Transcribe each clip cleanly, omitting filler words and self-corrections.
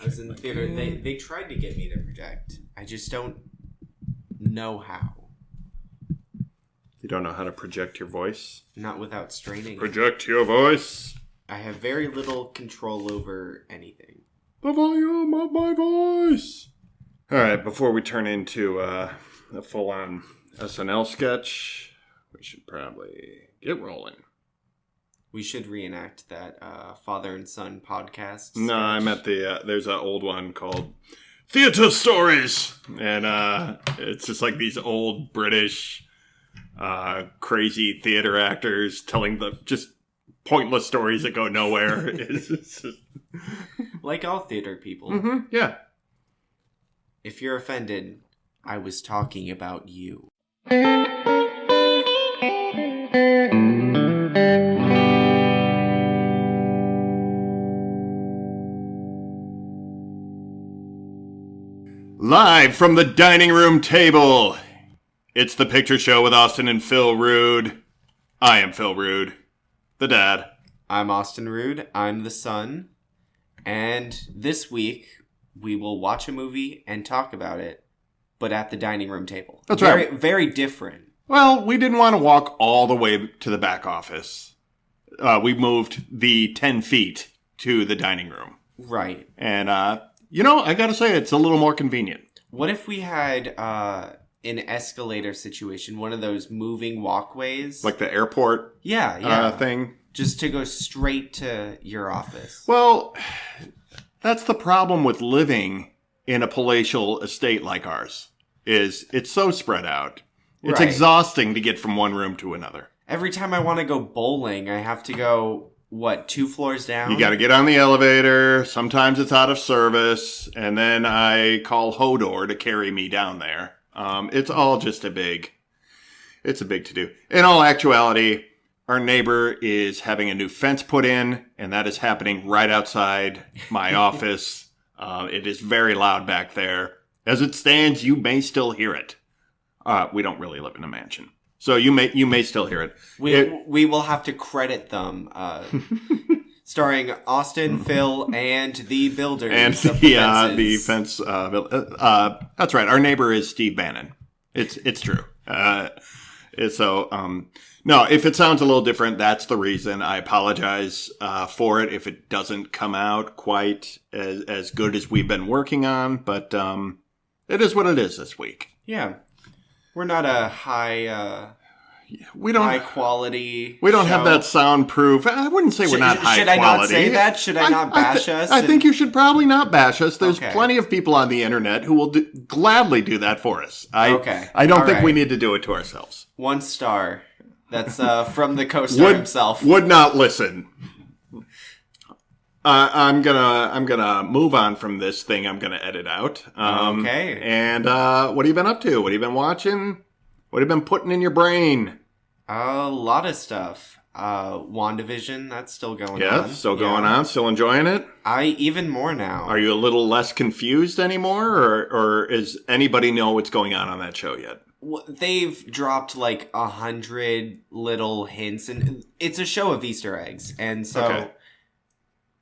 I was in the theater. They tried to get me to project. I just don't know how. You don't know how to project your voice? Not without straining. Project your voice. I have very little control over anything. The volume of my voice. All right, before we turn into a full-on SNL sketch, we should probably get rolling. We should reenact that father and son podcast. No, sketch. I meant there's an old one called Theatre Stories. And it's just like these old British crazy theater actors telling the just pointless stories that go nowhere. It's just... Like all theater people. Mm-hmm, yeah. If you're offended, I was talking about you. Live from the dining room table, it's the picture show with Austin and Phil Rood. I am Phil Rood, the dad. I'm Austin Rood. I'm the son. And this week, we will watch a movie and talk about it, but at the dining room table. That's right. Very different. Well, we didn't want to walk all the way to the back office. We moved the 10 feet to the dining room. Right. And, I gotta say, it's a little more convenient. What if we had an escalator situation, one of those moving walkways? Like the airport thing? Just to go straight to your office. Well, that's the problem with living in a palatial estate like ours, is it's so spread out. It's exhausting to get from one room to another. Every time I want to go bowling, I have to go, 2 floors down? You got to get on the elevator. Sometimes it's out of service. And then I call Hodor to carry me down there. It's all just a big to-do. In all actuality, our neighbor is having a new fence put in, and that is happening right outside my office. It is very loud back there. As it stands, you may still hear it. We don't really live in a mansion, so you may still hear it. We will have to credit them, starring Austin, Phil, and the builders and the fence. That's right. Our neighbor is Steve Bannon. It's true. No, if it sounds a little different, that's the reason. I apologize for it if it doesn't come out quite as good as we've been working on, but it is what it is this week. Yeah. We're not a high quality We don't show. have that soundproof. I wouldn't say we're not high quality. Should I not say that? Should I not bash us? I think you should probably not bash us. There's plenty of people on the internet who will gladly do that for us. I don't think we need to do it to ourselves. 1 star. That's from the co-star himself. Would not listen. I'm gonna move on from this thing. I'm gonna edit out. Okay. And what have you been up to? What have you been watching? What have you been putting in your brain? A lot of stuff. WandaVision, that's still going on. Yeah, still going on. Still enjoying it. Even more now. Are you a little less confused anymore, or is anybody know what's going on that show yet? Well, they've dropped 100 little hints, and it's a show of Easter eggs, and so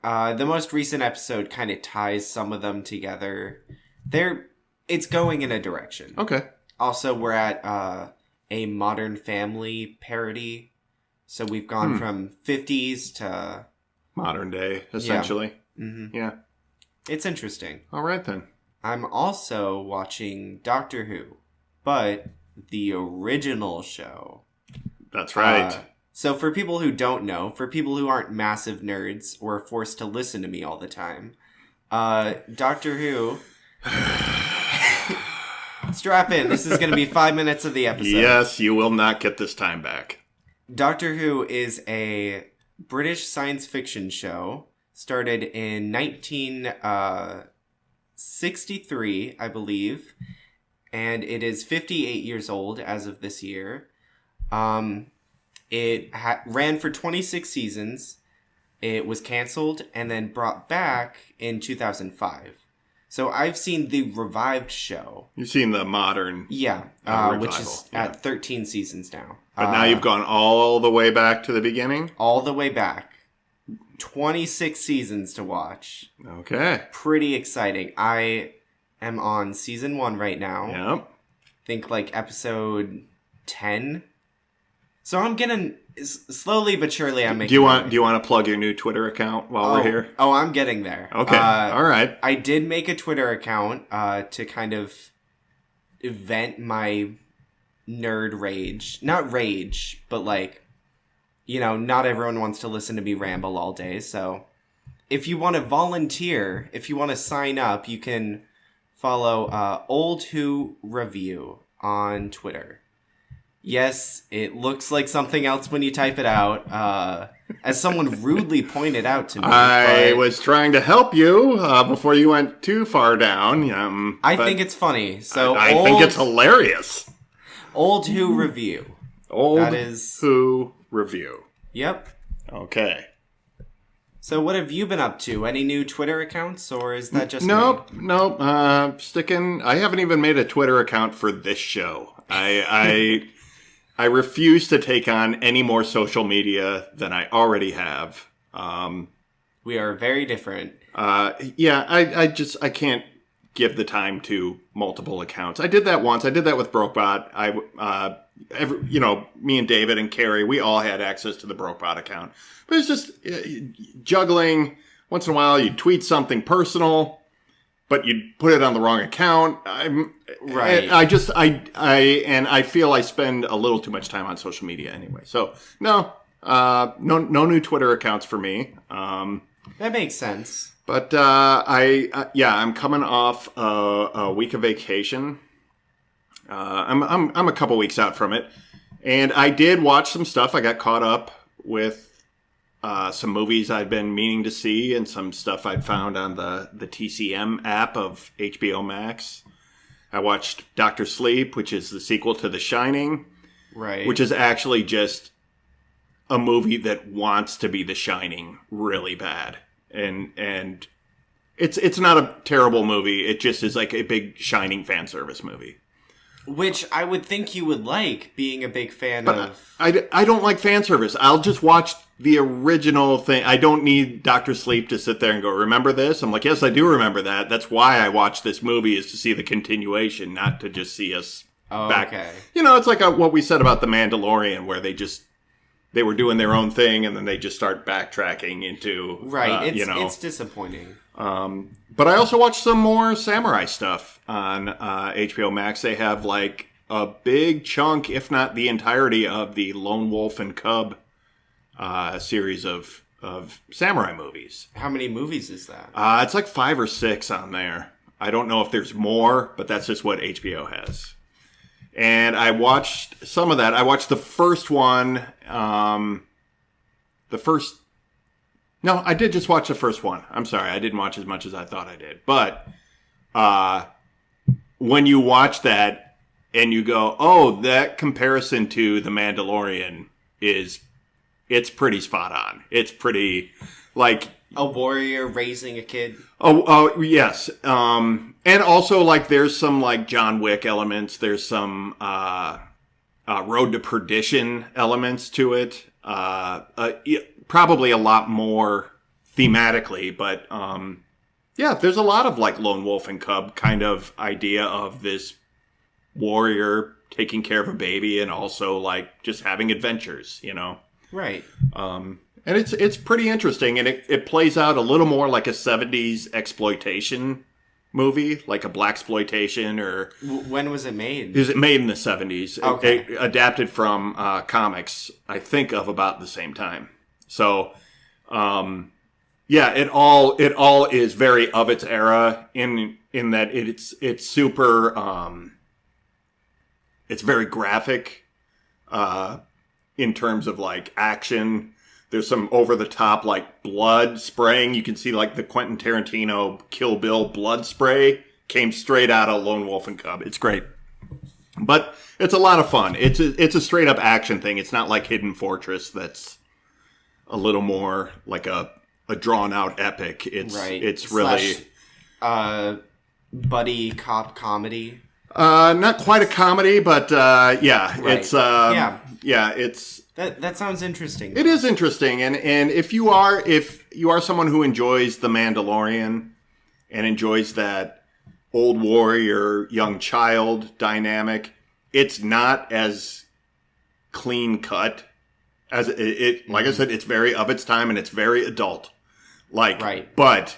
the most recent episode kind of ties some of them together. It's going in a direction. Okay. Also, we're at a Modern Family parody, so we've gone from 50s to modern day, essentially. Yeah. Mm-hmm. Yeah. It's interesting. All right then. I'm also watching Doctor Who. But the original show. That's right. So for people who don't know, for people who aren't massive nerds or forced to listen to me all the time, Doctor Who... Strap in. This is going to be 5 minutes of the episode. Yes, you will not get this time back. Doctor Who is a British science fiction show. Started in 1963, I believe. And it is 58 years old as of this year. It ran for 26 seasons. It was canceled and then brought back in 2005. So I've seen the revived show. You've seen the modern revival, which is at 13 seasons now. But now you've gone all the way back to the beginning? All the way back. 26 seasons to watch. Okay. Pretty exciting. I am on season 1 right now. Yep. Think like episode 10. So I'm getting slowly but surely. I'm making. Do you want to plug your new Twitter account while we're here? Oh, I'm getting there. Okay. All right. I did make a Twitter account to kind of vent my nerd rage. Not rage, but like, not everyone wants to listen to me ramble all day. So if you want to volunteer, if you want to sign up, you can follow Old Who Review on Twitter. Yes, it looks like something else when you type it out. As someone rudely pointed out to me. I was trying to help you before you went too far down. I think it's funny. So I think it's hilarious. Old Who Review. Old Who Review. Yep. Okay. So what have you been up to? Any new Twitter accounts, or is that just Nope. Sticking. I haven't even made a Twitter account for this show. I refuse to take on any more social media than I already have. We are very different. Yeah, I can't give the time to multiple accounts. I did that once. I did that with Brokebot. Me and David and Carrie, we all had access to the Brokebot account. But it's just juggling. Once in a while, you tweet something personal, but you put it on the wrong account. Right. I feel I spend a little too much time on social media anyway. So no new Twitter accounts for me. That makes sense. But I'm coming off a week of vacation. I'm a couple weeks out from it, and I did watch some stuff. I got caught up with some movies I'd been meaning to see, and some stuff I'd found on the TCM app of HBO Max. I watched Dr. Sleep, which is the sequel to The Shining, right? Which is actually just a movie that wants to be The Shining really bad, and it's not a terrible movie. It just is like a big Shining fan service movie. Which I would think you would like, being a big fan of. I don't like fan service. I'll just watch the original thing. I don't need Dr. Sleep to sit there and go, remember this? I'm like, yes, I do remember that. That's why I watched this movie, is to see the continuation, not to just see us back. Okay. It's like what we said about The Mandalorian, where they were doing their own thing, and then they just start backtracking into... Right, it's disappointing. But I also watched some more samurai stuff on HBO Max. They have like a big chunk, if not the entirety, of the Lone Wolf and Cub series of samurai movies. How many movies is that? It's like 5 or 6 on there. I don't know if there's more, but that's just what HBO has. And I watched some of that. I watched the first one. No, I did just watch the first one. I'm sorry, I didn't watch as much as I thought I did. But when you watch that and you go, oh, that comparison to The Mandalorian it's pretty spot on. It's pretty, like... A warrior raising a kid? Oh, yes. And also, like, there's some, like, John Wick elements. There's some Road to Perdition elements to it. Probably a lot more thematically, but there's a lot of like Lone Wolf and Cub kind of idea of this warrior taking care of a baby and also like just having adventures, Right. And it's pretty interesting, and it plays out a little more like a 70s exploitation movie, like a blaxploitation or... When was it made? It was made in the 70s. Okay. It adapted from comics, I think, of about the same time. So, it all is very of its era in that it's super, it's very graphic, in terms of like action. There's some over the top like blood spraying. You can see like the Quentin Tarantino Kill Bill blood spray came straight out of Lone Wolf and Cub. It's great. But it's a lot of fun. It's a straight up action thing. It's not like Hidden Fortress that's a little more like a drawn out epic. It's really buddy cop comedy. Not quite a comedy, but yeah, Right. it's Yeah. it's That sounds interesting. it is interesting, and if you are someone who enjoys The Mandalorian and enjoys that old warrior young child dynamic, it's not as clean cut as it like I said, it's very of its time and it's very adult. Right. But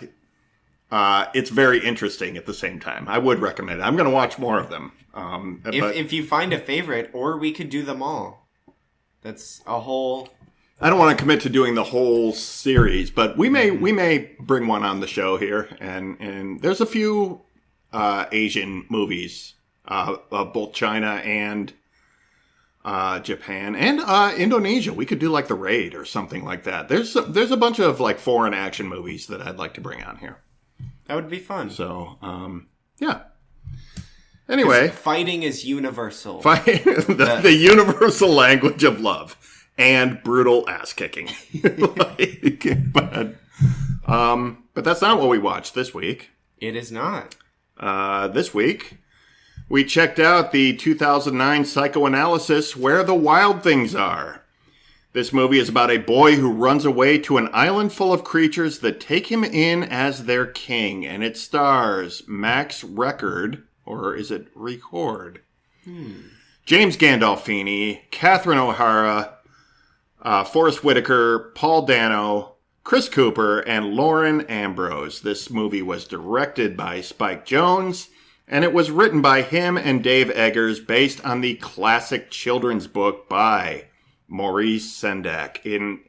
it's very interesting at the same time. I would recommend it. I'm going to watch more of them. If you find a favorite, or we could do them all. That's a whole... I don't want to commit to doing the whole series, but we may bring one on the show here. And there's a few Asian movies, both China and Japan and Indonesia. We could do like The Raid or something like that. There's a bunch of like foreign action movies that I'd like to bring on here. That would be fun. So, yeah. Anyway. Fighting is universal. The universal language of love. And brutal ass-kicking. But that's not what we watched this week. It is not. This week, we checked out the 2009 psychoanalysis Where the Wild Things Are. This movie is about a boy who runs away to an island full of creatures that take him in as their king. And it stars Max Record, or is it Record? James Gandolfini, Catherine O'Hara, Forrest Whitaker, Paul Dano, Chris Cooper, and Lauren Ambrose. This movie was directed by Spike Jonez, and it was written by him and Dave Eggers based on the classic children's book by Maurice Sendak. In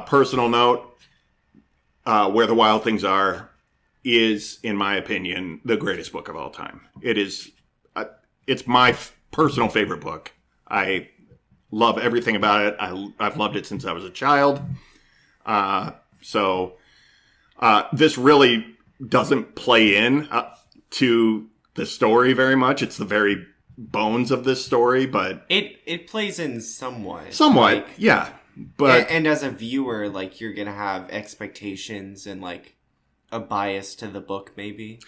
personal note, Where the Wild Things Are is, in my opinion, the greatest book of all time. It is, it's my personal favorite book. I love everything about it. I've loved it since I was a child. So this really doesn't play in to the story very much. It's the very bones of this story, but it plays in somewhat. Somewhat, yeah. But and as a viewer, like, you're gonna have expectations and like a bias to the book, maybe.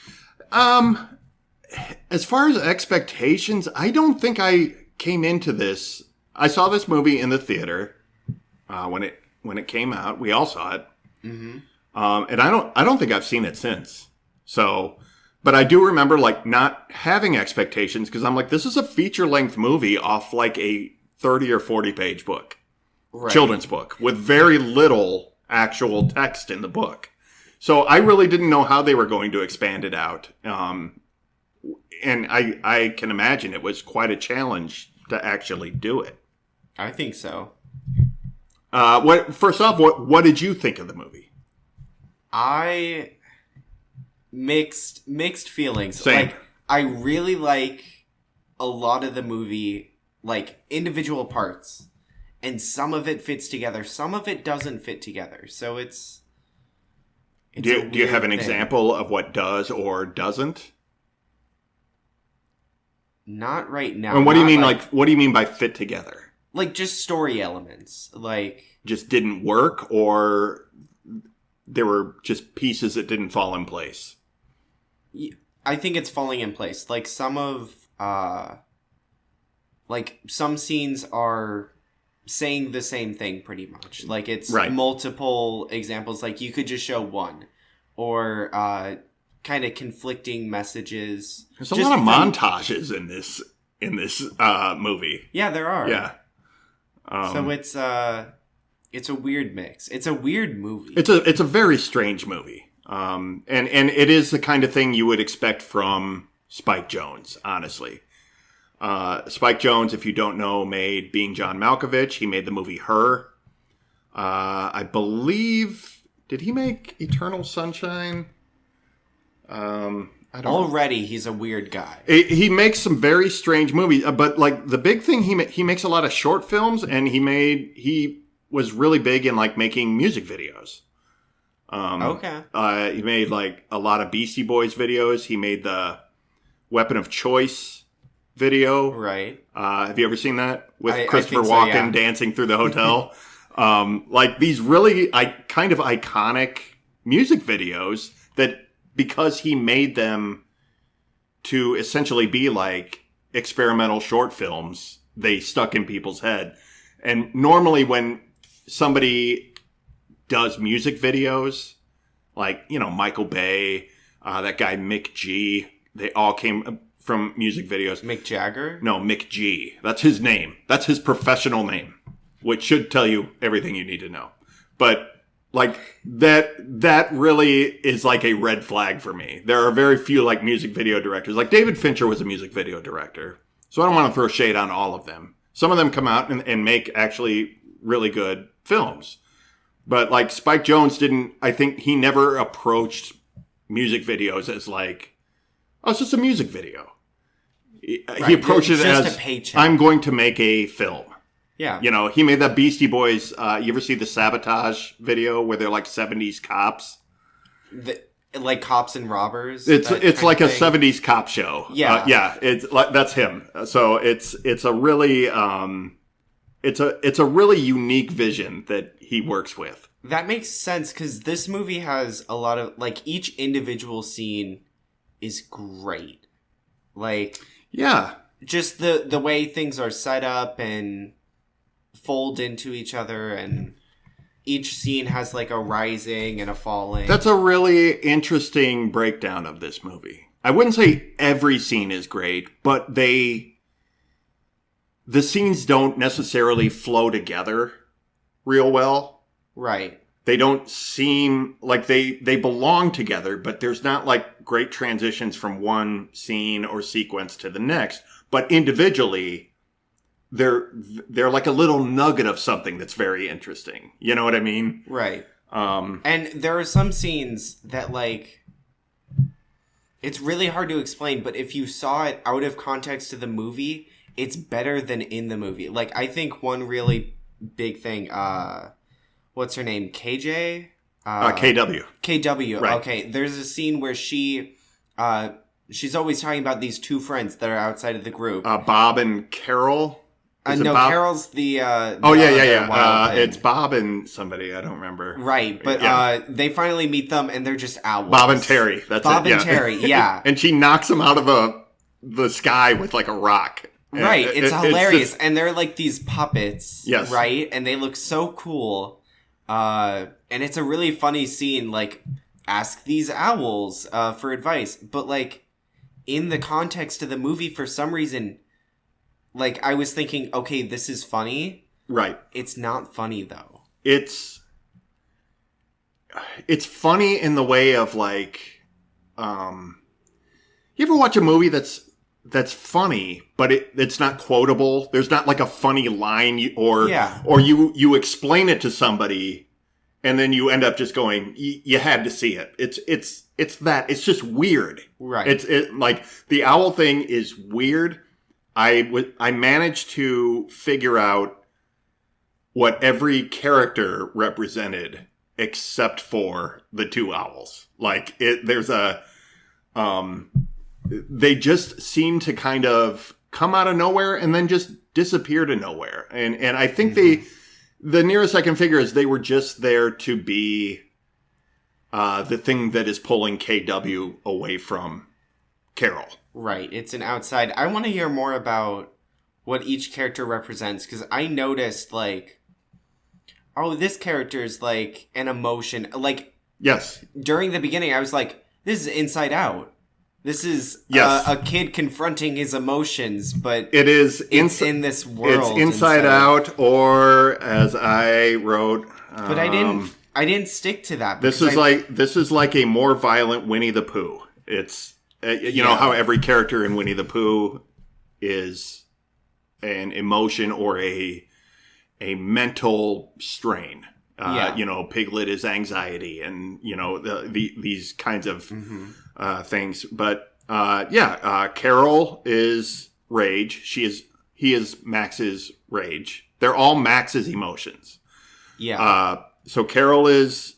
As far as expectations, I don't think I came into this. I saw this movie in the theater when it came out. We all saw it, and I don't think I've seen it since. So, but I do remember like not having expectations because I'm like, this is a feature-length movie off like a 30 or 40 page book, right. Children's book with very little actual text in the book. So I really didn't know how they were going to expand it out. And I can imagine it was quite a challenge to actually do it. I think so. First off, what did you think of the movie? I mixed feelings. Same. Like, I really like a lot of the movie, like individual parts, and some of it fits together, some of it doesn't fit together. So it's do you have an example of what does or doesn't? Not right now. And what do you mean what do you mean by fit together? Like just story elements, like just didn't work, or there were just pieces that didn't fall in place. I think it's falling in place. Like some scenes are saying the same thing pretty much. Like it's right. Multiple examples. Like you could just show one, or kind of conflicting messages. There's a lot of montages in this movie. Yeah, there are. Yeah. So it's a weird mix. It's a weird movie. It's a very strange movie. And it is the kind of thing you would expect from Spike Jonez, honestly. Spike Jonez, if you don't know, made Being John Malkovich. He made the movie Her. I believe, did he make Eternal Sunshine? Already, he's a weird guy. He makes some very strange movies, but like the big thing, he makes a lot of short films, and he was really big in like making music videos. Okay. He made like a lot of Beastie Boys videos. He made the Weapon of Choice video. Right. Have you ever seen that with Christopher so, Walken yeah. dancing through the hotel? Like these really kind of iconic music videos that, because he made them to essentially be like experimental short films they stuck in people's head. And normally when somebody does music videos, like, you know, Michael Bay, that guy Mick G, they all came from music videos. Mick Jagger? No, Mick G. That's his name. That's his professional name, which should tell you everything you need to know. But like that really is like a red flag for me. There are very few like music video directors. Like David Fincher was a music video director. So I don't want to throw shade on all of them. Some of them come out and make actually really good films. But like Spike Jonez I think he never approached music videos as like, oh, it's just a music video. Right. He approached it as, a paycheck. I'm going to make a film. Yeah. You know, he made that Beastie Boys, you ever see the Sabotage video where they're like 70s cops? Like cops and robbers? It's like a 70s cop show. Yeah. Yeah, it's like, that's him. So it's a really it's a really unique vision that he works with. That makes sense because this movie has a lot of like each individual scene is great. Like, yeah, just the way things are set up and fold into each other, and each scene has like a rising and a falling. That's a really interesting breakdown of this movie. I wouldn't say every scene is great, but the scenes don't necessarily flow together real well. Right. They don't seem like they belong together, but there's not like great transitions from one scene or sequence to the next. But individually, they're like a little nugget of something that's very interesting. You know what I mean? Right. And there are some scenes that like, it's really hard to explain, but if you saw it out of context to the movie, it's better than in the movie. Like, I think one really big thing, what's her name? KJ? KW. KW. Right. Okay. There's a scene where she's always talking about these two friends that are outside of the group. Bob and Carol? No, Bob? Carol's the yeah. It's Bob and somebody, I don't remember. Right, but they finally meet them and they're just owls. Bob and Terry. That's Bob it. and Terry, yeah. And she knocks them out of the sky with like a rock. Right, it's hilarious. And they're like these puppets, yes. Right? And they look so cool. And it's a really funny scene, like, ask these owls for advice. But, like, in the context of the movie, for some reason, like, I was thinking, okay, this is funny. Right. It's not funny, though. It's funny in the way of, like, you ever watch a movie that's funny, but it's not quotable? There's not, like, a funny line, or you explain it to somebody, and then you end up just going, you had to see it. It's that. It's just weird. Right. It's like, the owl thing is weird. I managed to figure out what every character represented except for the two owls. Like, they just seem to kind of come out of nowhere and then just disappear to nowhere. And I think the nearest I can figure is they were just there to be the thing that is pulling KW away from Carol. Right, it's an outside. I want to hear more about what each character represents, because I noticed, like, oh, this character is, like, an emotion. Like, yes. During the beginning, I was like, this is Inside Out. This is a kid confronting his emotions, but it is in this world. It's Inside Out, or as I wrote... But I didn't stick to that. This is like a more violent Winnie the Pooh. It's... you know how every character in Winnie the Pooh is an emotion or a mental strain. You know, Piglet is anxiety, and you know these kinds of things. But Carol is rage. He is Max's rage. They're all Max's emotions. Yeah. So Carol is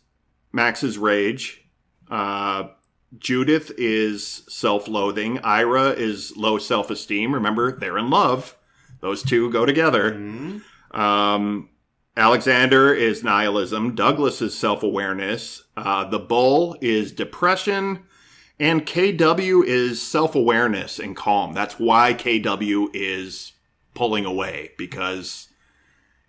Max's rage. Judith is self-loathing. Ira is low self-esteem. Remember, they're in love. Those two go together. Mm-hmm. Alexander is nihilism. Douglas is self-awareness. The bull is depression. And KW is self-awareness and calm. That's why KW is pulling away, because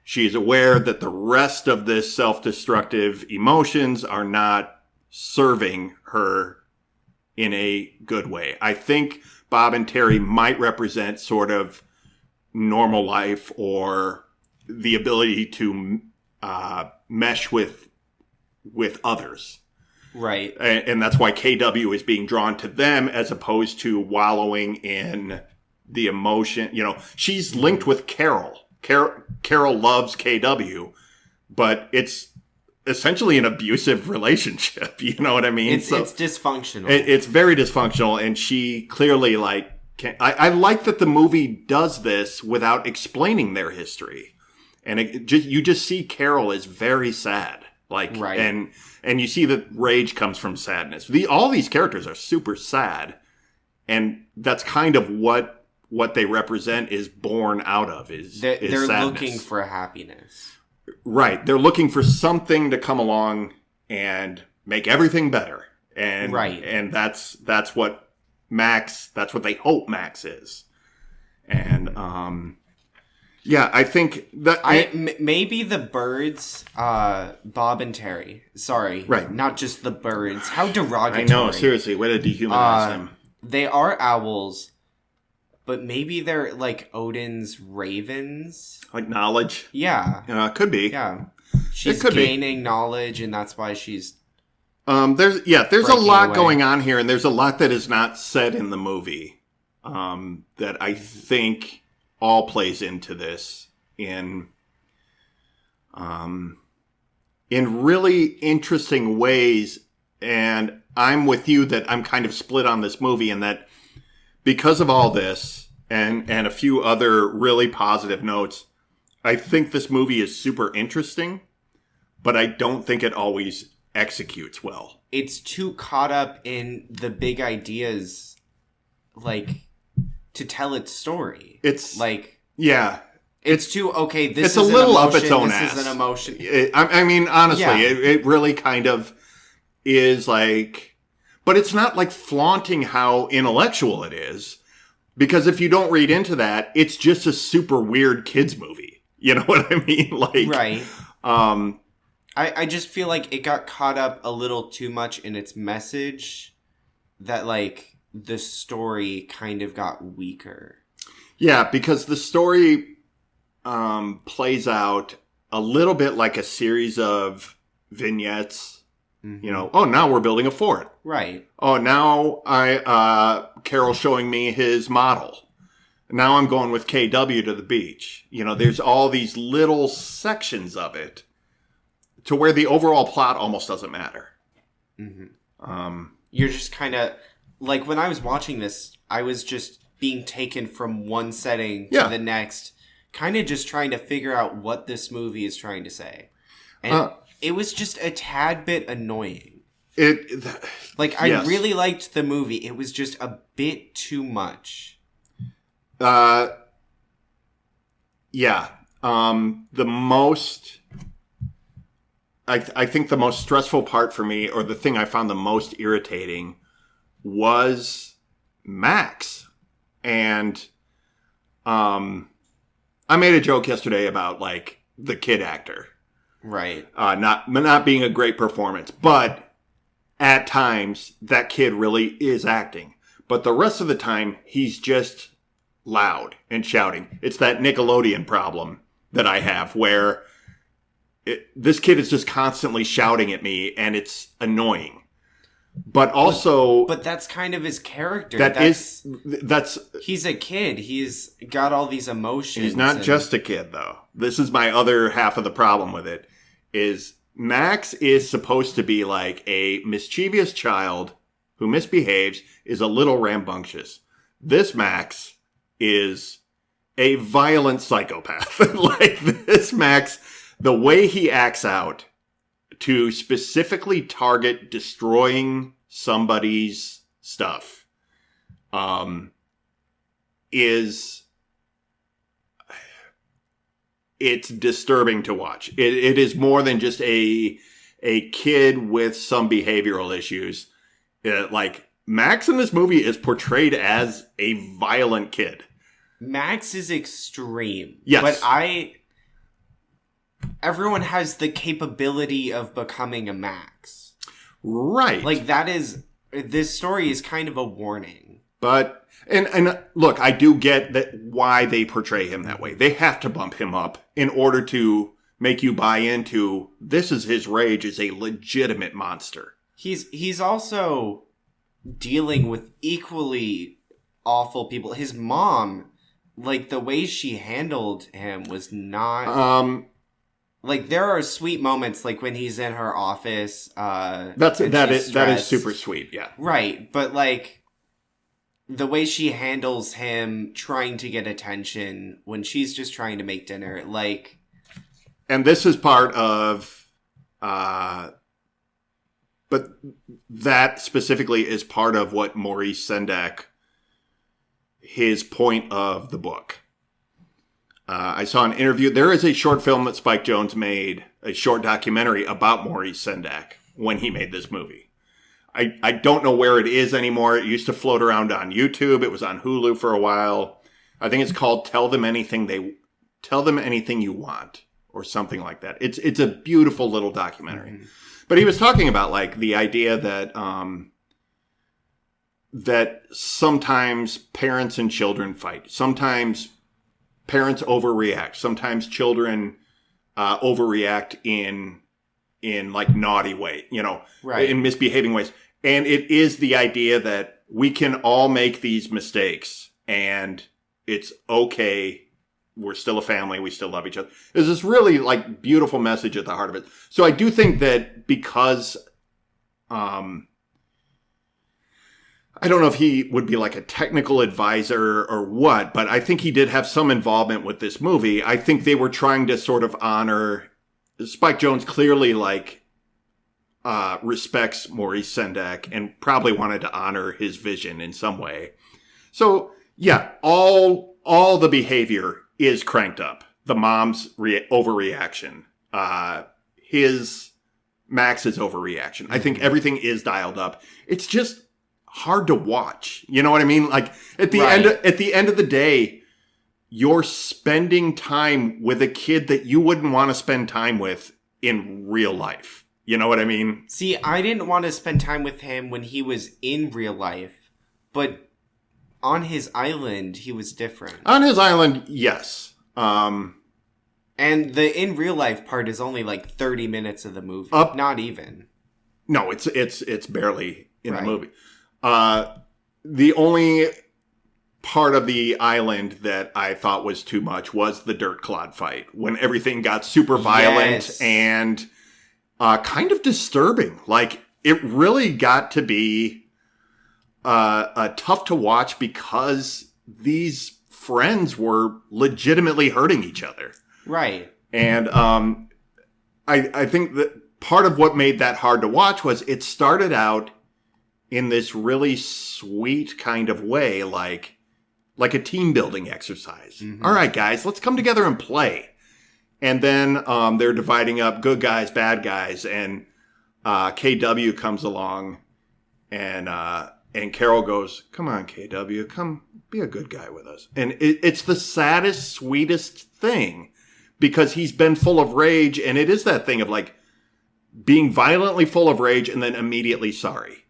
she is aware that the rest of this self-destructive emotions are not serving her in a good way. I think Bob and Terry might represent sort of normal life, or the ability to mesh with others. Right. And that's why KW is being drawn to them as opposed to wallowing in the emotion. You know, she's linked with Carol. Carol loves KW, but it's essentially an abusive relationship. You know what I mean? It's dysfunctional. It's very dysfunctional, and she clearly, like, I like that the movie does this without explaining their history. And you just see Carol is very sad. Like, right. And you see that rage comes from sadness. All these characters are super sad, and that's kind of what they represent is born out of they're sadness. Looking for happiness. Right. They're looking for something to come along and make everything better. And right. And that's what they hope Max is. And yeah, I think that maybe the birds, Bob and Terry. Sorry, right? Not just the birds. How derogatory! I know, seriously, way to dehumanize them. They are owls, but maybe they're like Odin's ravens, like knowledge. Yeah, could be. Yeah, she's gaining knowledge, and that's why she's. There's a lot away. Going on here, and there's a lot that is not said in the movie. That I think all plays into this in really interesting ways. And I'm with you that I'm kind of split on this movie, and that because of all this and a few other really positive notes, I think this movie is super interesting, but I don't think it always executes well. It's too caught up in the big ideas, like, to tell its story. It's like, yeah, it's too okay. It's a little up its own ass. This is an emotion. I mean, honestly, yeah. it really kind of is like, but it's not like flaunting how intellectual it is, because if you don't read into that, it's just a super weird kids movie. You know what I mean? Like, right. I just feel like it got caught up a little too much in its message, that like the story kind of got weaker. Yeah, because the story plays out a little bit like a series of vignettes. Mm-hmm. You know, oh, now we're building a fort. Right. Oh, now Carol's showing me his model. Now I'm going with KW to the beach. You know, there's all these little sections of it to where the overall plot almost doesn't matter. Mm-hmm. You're just kind of... Like, when I was watching this, I was just being taken from one setting to the next, kind of just trying to figure out what this movie is trying to say. And it was just a tad bit annoying. I really liked the movie. It was just a bit too much. Yeah. I think the most stressful part for me, or the thing I found the most irritating, was Max. And I made a joke yesterday about, like, the kid actor. Right. Not being a great performance, but at times that kid really is acting. But the rest of the time, he's just loud and shouting. It's that Nickelodeon problem that I have, where this kid is just constantly shouting at me, and it's annoying. But also... But that's kind of his character. That's he's a kid. He's got all these emotions. He's not just a kid, though. This is my other half of the problem with it, is Max is supposed to be like a mischievous child who misbehaves, is a little rambunctious. This Max is a violent psychopath. Like, this Max, the way he acts out to specifically target destroying somebody's stuff, it's disturbing to watch. It is more than just a kid with some behavioral issues. Like, Max in this movie is portrayed as a violent kid. Max is extreme. Yes. But everyone has the capability of becoming a Max. Right. Like, this story is kind of a warning. But, and look, I do get that why they portray him that way. They have to bump him up in order to make you buy into this is his rage is a legitimate monster. He's also dealing with equally awful people. His mom, like, the way she handled him was not... like, there are sweet moments, like, when he's in her office. That is super sweet, yeah. Right, but, like, the way she handles him trying to get attention when she's just trying to make dinner, like... And this is part of... but that specifically is part of what Maurice Sendak, his point of the book. I saw an interview. There is a short film that Spike Jonez made, a short documentary about Maurice Sendak when he made this movie. I don't know where it is anymore. It used to float around on YouTube. It was on Hulu for a while. I think it's called Tell Them Anything You Want, or something like that. It's a beautiful little documentary. Mm-hmm. But he was talking about, like, the idea that that sometimes parents and children fight. Sometimes parents overreact. Sometimes children overreact in like naughty way, right, in misbehaving ways. And it is the idea that we can all make these mistakes and it's okay. We're still a family. We still love each other. There's this really, like, beautiful message at the heart of it. So I do think that because, I don't know if he would be like a technical advisor or what, but I think he did have some involvement with this movie. I think they were trying to sort of honor Spike Jonez clearly, like, respects Maurice Sendak and probably wanted to honor his vision in some way. So yeah, all the behavior is cranked up. The mom's overreaction. His Max's overreaction. I think everything is dialed up. It's just hard to watch. You know what I mean? Like, at the end of the day, you're spending time with a kid that you wouldn't want to spend time with in real life. You know what I mean? See, I didn't want to spend time with him when he was in real life, but on his island, he was different. On his island, yes. And the in real life part is only like 30 minutes of the movie. Not even. No, it's barely in the movie. The only part of the island that I thought was too much was the dirt clod fight, when everything got super violent and kind of disturbing. Like, it really got to be tough to watch because these friends were legitimately hurting each other. Right. And I think that part of what made that hard to watch was it started out in this really sweet kind of way, like a team building exercise. Mm-hmm. All right, guys, let's come together and play. And then they're dividing up good guys, bad guys, and KW comes along, and Carol goes, "Come on, KW, come be a good guy with us." And it's the saddest, sweetest thing, because he's been full of rage, and it is that thing of, like, being violently full of rage and then immediately sorry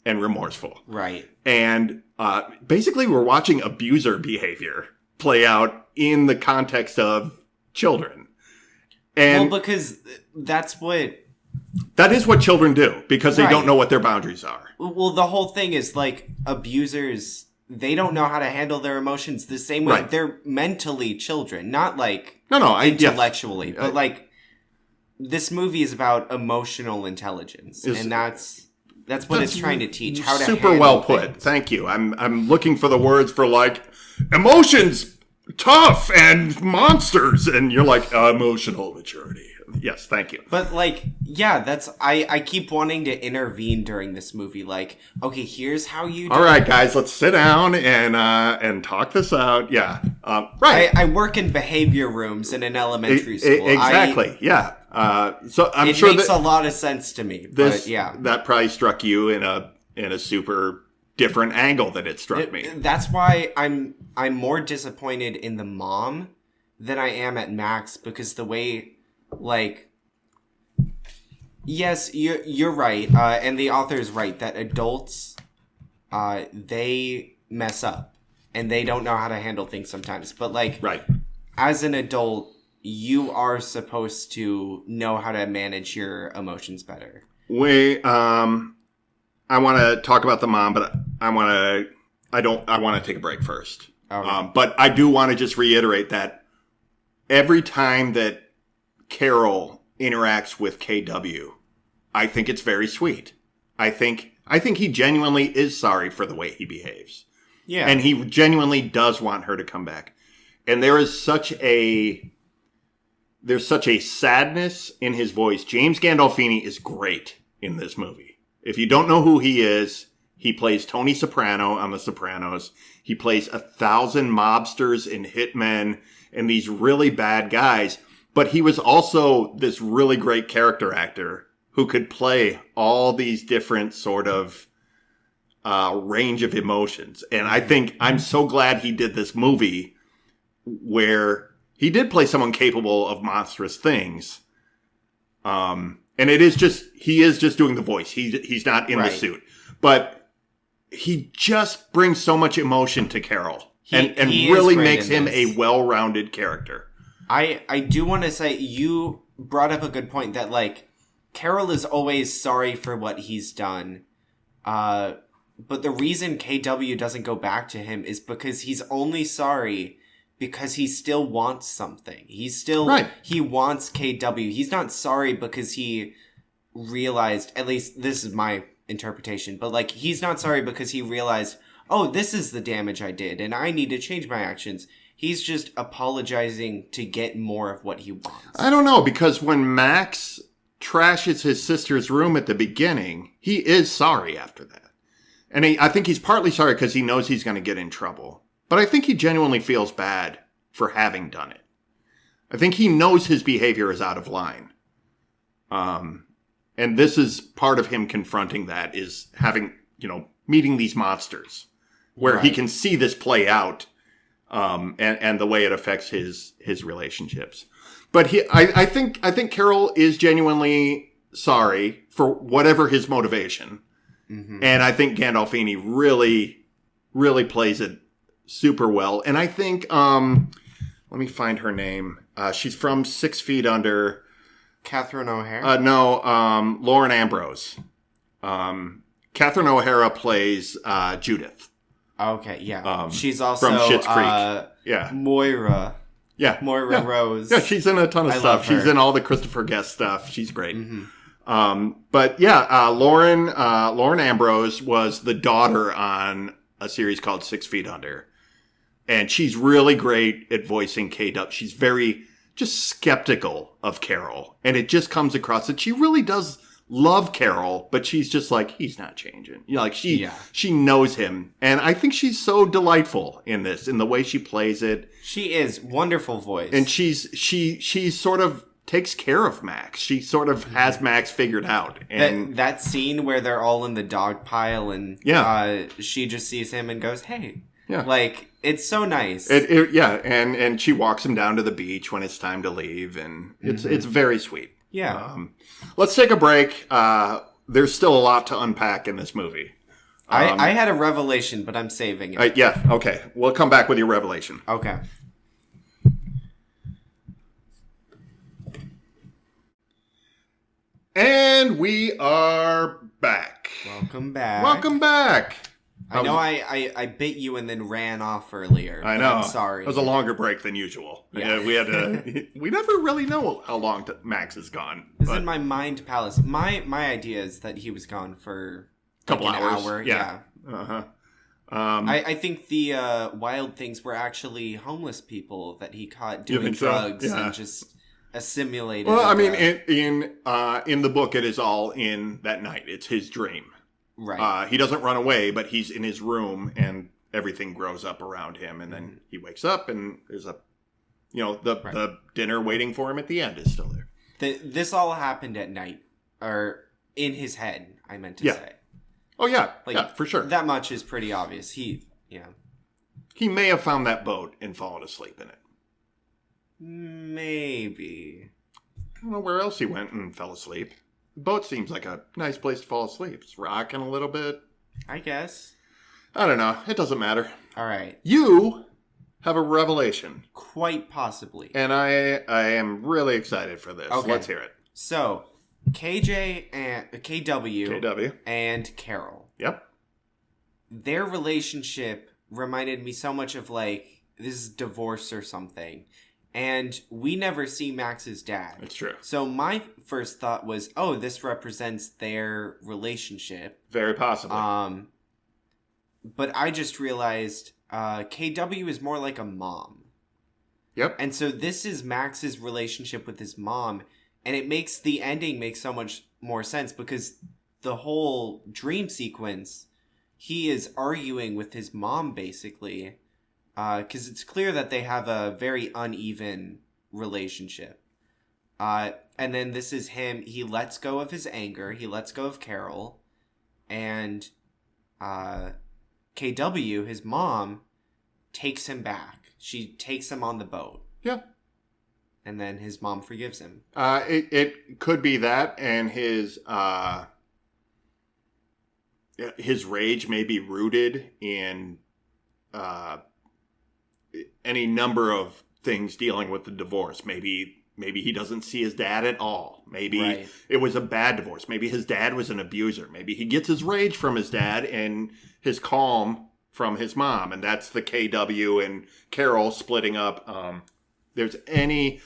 and remorseful. Right. And basically we're watching abuser behavior play out in the context of children. And well, because that is what children do, because they don't know what their boundaries are. Well, the whole thing is, like, abusers, they don't know how to handle their emotions the same way. Right. They're mentally children, not, like, intellectually. But, like, this movie is about emotional intelligence, and that's what it's trying to teach. How to super well put. Things. Thank you. I'm looking for the words for, like, emotions, tough, and monsters, and you're like, emotional maturity. Yes, thank you. But, like, yeah, I keep wanting to intervene during this movie. Like, okay, here's how you do All right, guys, let's sit down and talk this out. Yeah, right. I work in behavior rooms in an elementary school. Exactly, yeah. So I'm it sure makes a lot of sense to me. But yeah, that probably struck you in a super different angle that it struck me. That's why I'm more disappointed in the mom than I am at Max, because the way, like, yes, you're right, and the author is right that adults, they mess up and they don't know how to handle things sometimes. But like, right, as an adult, you are supposed to know how to manage your emotions better. I want to talk about the mom, but I want to take a break first. Okay. But I do want to just reiterate that every time that Carol interacts with KW, I think it's very sweet. I think he genuinely is sorry for the way he behaves. Yeah. And he genuinely does want her to come back. And there's such a sadness in his voice. James Gandolfini is great in this movie. If you don't know who he is, he plays Tony Soprano on The Sopranos. He plays 1,000 mobsters and hitmen and these really bad guys. But he was also this really great character actor who could play all these different sort of range of emotions. And I think I'm so glad he did this movie where he did play someone capable of monstrous things. And he is just doing the voice. He's not in the suit. But he just brings so much emotion to Carol. And really makes him a well-rounded character. I do want to say, you brought up a good point that, like, Carol is always sorry for what he's done. But the reason KW doesn't go back to him is because he's only sorry because he still wants something. He wants KW. He's not sorry because he realized, at least this is my interpretation, but like, he's not sorry because he realized, oh, this is the damage I did and I need to change my actions. He's just apologizing to get more of what he wants. I don't know, because when Max trashes his sister's room at the beginning, he is sorry after that. And I think he's partly sorry because he knows he's going to get in trouble. But I think he genuinely feels bad for having done it. I think he knows his behavior is out of line. And this is part of him confronting that, is having, meeting these monsters where he can see this play out, and the way it affects his relationships. But I think Carol is genuinely sorry for whatever his motivation. Mm-hmm. And I think Gandolfini really, really plays it super well. And I think, let me find her name. She's from 6 Feet Under. Catherine O'Hara? No, Lauren Ambrose. Catherine O'Hara plays Judith. Okay, yeah. She's also from Schitt's Creek. Moira. Yeah. Moira Rose. Yeah, she's in a ton of stuff. She's in all the Christopher Guest stuff. She's great. Mm-hmm. But yeah, Lauren Ambrose was the daughter on a series called 6 Feet Under. And she's really great at voicing KW. She's very just skeptical of Carol. And it just comes across that she really does love Carol, but she's just like, he's not changing. She knows him. And I think she's so delightful in this, in the way she plays it. She is. Wonderful voice. And she sort of takes care of Max. She sort of has Max figured out. And that scene where they're all in the dog pile and she just sees him and goes, hey. Yeah. Like, it's so nice. And she walks him down to the beach when it's time to leave, and it's very sweet. Yeah. Let's take a break. There's still a lot to unpack in this movie. I had a revelation, but I'm saving it. Okay. We'll come back with your revelation. Okay. And we are back. Welcome back. Welcome back. I know I bit you and then ran off earlier. I know. I'm sorry. It was a longer break than usual. Yeah. We had to. We never really know how long Max is gone. This is in my mind palace. My idea is that he was gone for a couple hours. Hour. Yeah. Uh-huh. I think the wild things were actually homeless people that he caught doing drugs and just assimilated. Well, I mean, in the book, it is all in that night. It's his dream. Right. He doesn't run away, but he's in his room and everything grows up around him. And then he wakes up and there's the dinner waiting for him at the end is still there. This all happened at night, or in his head, I meant to say. Oh, yeah. Like, yeah, for sure. That much is pretty obvious. He may have found that boat and fallen asleep in it. Maybe. I don't know where else he went and fell asleep. The boat seems like a nice place to fall asleep. It's rocking a little bit. I guess. I don't know. It doesn't matter. All right. You have a revelation. Quite possibly. And I am really excited for this. Okay. Let's hear it. So, KJ and KW and Carol. Yep. Their relationship reminded me so much of like this is divorce or something. And we never see Max's dad. It's true. So my first thought was, oh, this represents their relationship. Very possibly. But I just realized KW is more like a mom. Yep. And so this is Max's relationship with his mom. And it makes the ending make so much more sense because the whole dream sequence, he is arguing with his mom basically. Because it's clear that they have a very uneven relationship. And then this is him. He lets go of his anger. He lets go of Carol. And KW, his mom, takes him back. She takes him on the boat. Yeah. And then his mom forgives him. It could be that, and his rage may be rooted in any number of things dealing with the divorce. Maybe he doesn't see his dad at all. Maybe it was a bad divorce. Maybe his dad was an abuser. Maybe he gets his rage from his dad and his calm from his mom. And that's the KW and Carol splitting up. There's any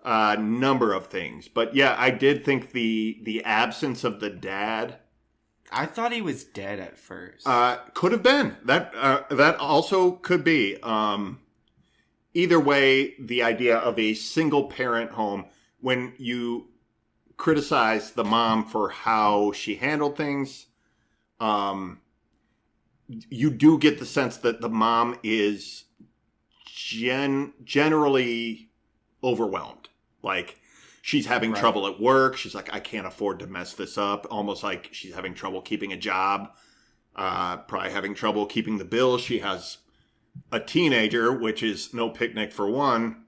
number of things. But yeah, I did think the absence of the dad... I thought he was dead at first. Could have been. That also could be. Either way, the idea of a single parent home, when you criticize the mom for how she handled things, you do get the sense that the mom is generally overwhelmed. Like, she's having trouble at work. She's like, I can't afford to mess this up. Almost like she's having trouble keeping a job. Probably having trouble keeping the bills. She has a teenager, which is no picnic for one,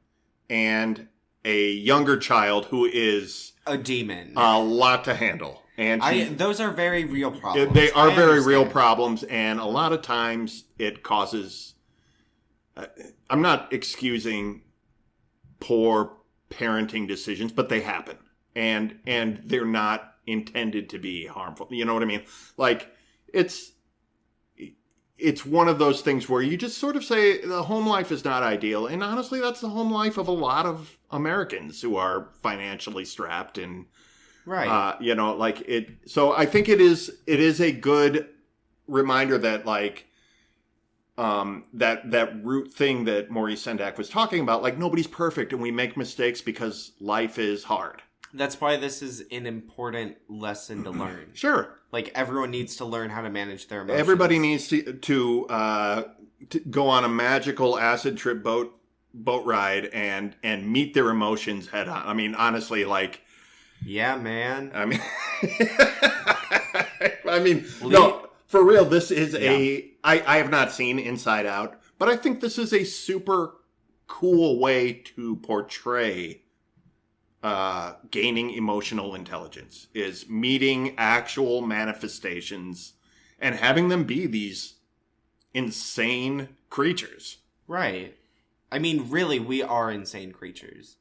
and a younger child who is a demon. A lot to handle. And those are very real problems. They are very real problems, and a lot of times it causes... I'm not excusing poor parenting decisions, but they happen. And they're not intended to be harmful. You know what I mean? Like, it's one of those things where you just sort of say the home life is not ideal. And honestly, that's the home life of a lot of Americans who are financially strapped and, so I think it is a good reminder that like, that root thing that Maurice Sendak was talking about, like nobody's perfect and we make mistakes because life is hard. That's why this is an important lesson to learn. Sure. Like, everyone needs to learn how to manage their emotions. Everybody needs to go on a magical acid trip boat ride and meet their emotions head on. I mean, honestly, like... Yeah, man. I mean, no, for real, this is I have not seen Inside Out, but I think this is a super cool way to portray... gaining emotional intelligence, is meeting actual manifestations and having them be these insane creatures. Right. I mean, really, we are insane creatures.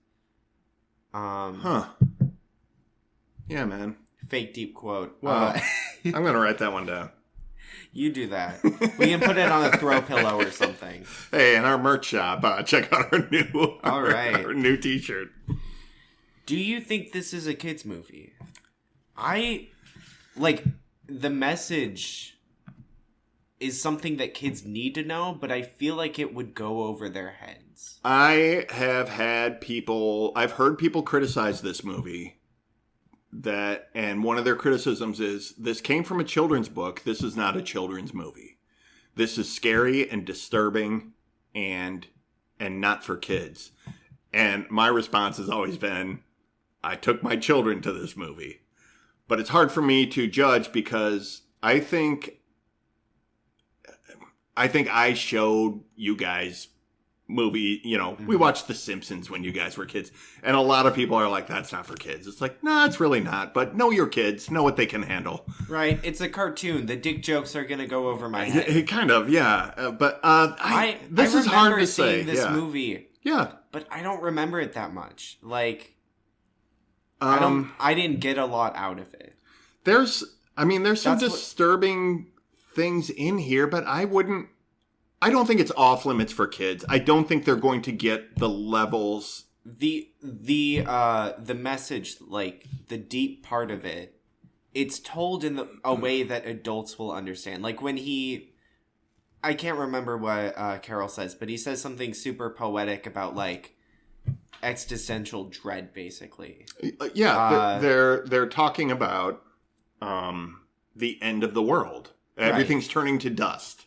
Yeah, man. Fake deep quote. Wow. I'm going to write that one down. You do that. We can put it on a throw pillow or something. Hey, in our merch shop, check out our new t-shirt. Do you think this is a kid's movie? The message is something that kids need to know, but I feel like it would go over their heads. I've heard people criticize this movie and one of their criticisms is this came from a children's book. This is not a children's movie. This is scary and disturbing and not for kids. And my response has always been, I took my children to this movie. But it's hard for me to judge because I think I showed you guys movie, we watched The Simpsons when you guys were kids, and a lot of people are like, that's not for kids. It's like, no, it's really not, but know your kids, know what they can handle. Right, it's a cartoon. The dick jokes are gonna go over my head. Kind of, yeah. But this is hard to say. This movie, yeah, but I don't remember it that much. Like, I didn't get a lot out of it. There's some disturbing things in here, but I don't think it's off limits for kids. I don't think they're going to get the levels. The message, like the deep part of it, it's told in a way that adults will understand. Like when I can't remember what Carol says, but he says something super poetic about like existential dread, basically. Yeah, they're talking about the end of the world. Everything's turning to dust.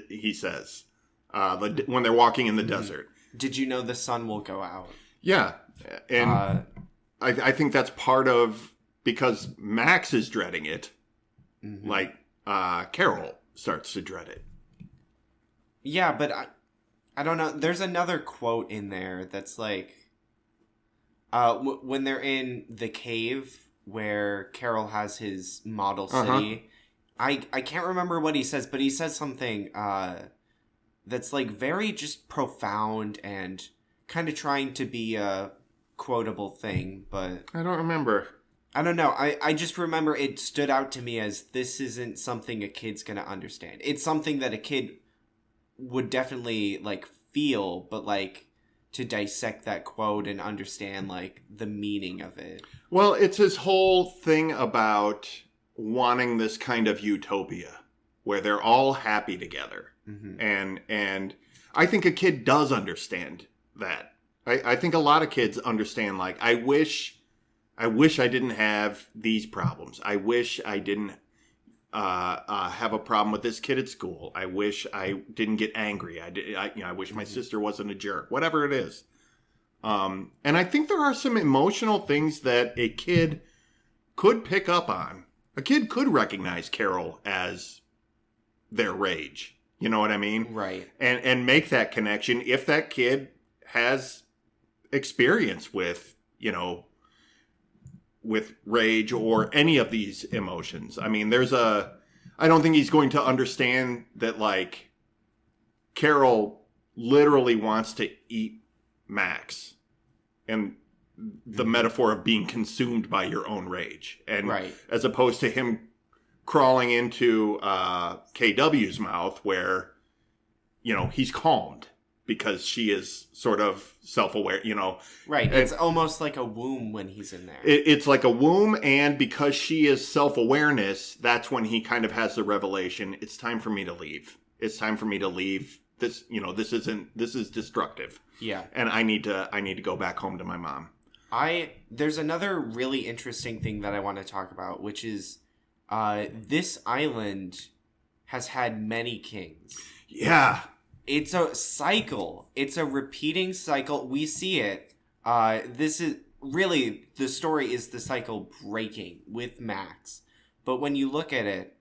He says, when they're walking in the desert. Did you know the sun will go out? Yeah. And I think that's part of, because Max is dreading it, like Carol starts to dread it. Yeah, but I don't know. There's another quote in there that's like, when they're in the cave where Carol has his model city, I can't remember what he says, but he says something that's like very just profound and kind of trying to be a quotable thing, but I don't remember. I don't know. I just remember it stood out to me as this isn't something a kid's gonna understand. It's something that a kid would definitely like feel, but like to dissect that quote and understand like the meaning of it. Well, it's his whole thing about wanting this kind of utopia where they're all happy together. And I think a kid does understand that. I think a lot of kids understand, like, I wish I didn't have these problems. I wish I didn't have a problem with this kid at school. I wish I didn't get angry. I wish my sister wasn't a jerk. Whatever it is. And I think there are some emotional things that a kid could pick up on. A kid could recognize Carol as their rage. You know what I mean? Right. And make that connection if that kid has experience with, with rage or any of these emotions. I mean, I don't think he's going to understand that, like, Carol literally wants to eat Max. And the metaphor of being consumed by your own rage. And as opposed to him crawling into KW's mouth where, he's calmed because she is sort of self-aware, Right. And it's almost like a womb when he's in there. It's like a womb, and because she is self-awareness, that's when he kind of has the revelation, it's time for me to leave. It's time for me to leave. This, this is destructive. Yeah. And I need to go back home to my mom. There's another really interesting thing that I want to talk about, which is this island has had many kings. Yeah. It's a cycle. It's a repeating cycle. We see it. This is really, the story is the cycle breaking with Max. But when you look at it,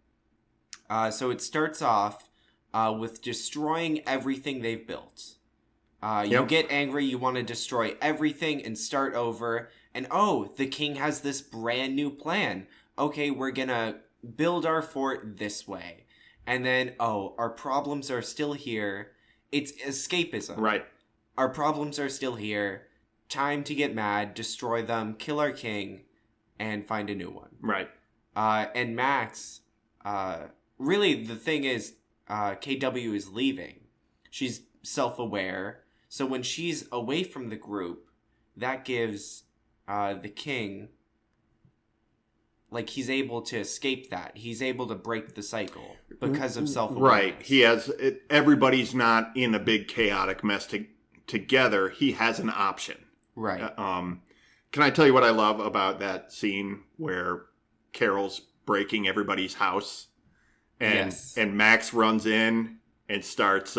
so it starts off with destroying everything they've built. You get angry, you want to destroy everything and start over. And the king has this brand new plan. Okay, we're gonna build our fort this way. And then, our problems are still here. It's escapism. Right. Our problems are still here. Time to get mad, destroy them, kill our king, and find a new one. Right. And Max, really the thing is, KW is leaving. She's self-aware. So when she's away from the group, that gives the king, like, he's able to escape that. He's able to break the cycle because of self-awareness. Right. He has, everybody's not in a big chaotic mess together. He has an option. Right. Can I tell you what I love about that scene where Carol's breaking everybody's house? And Max runs in and starts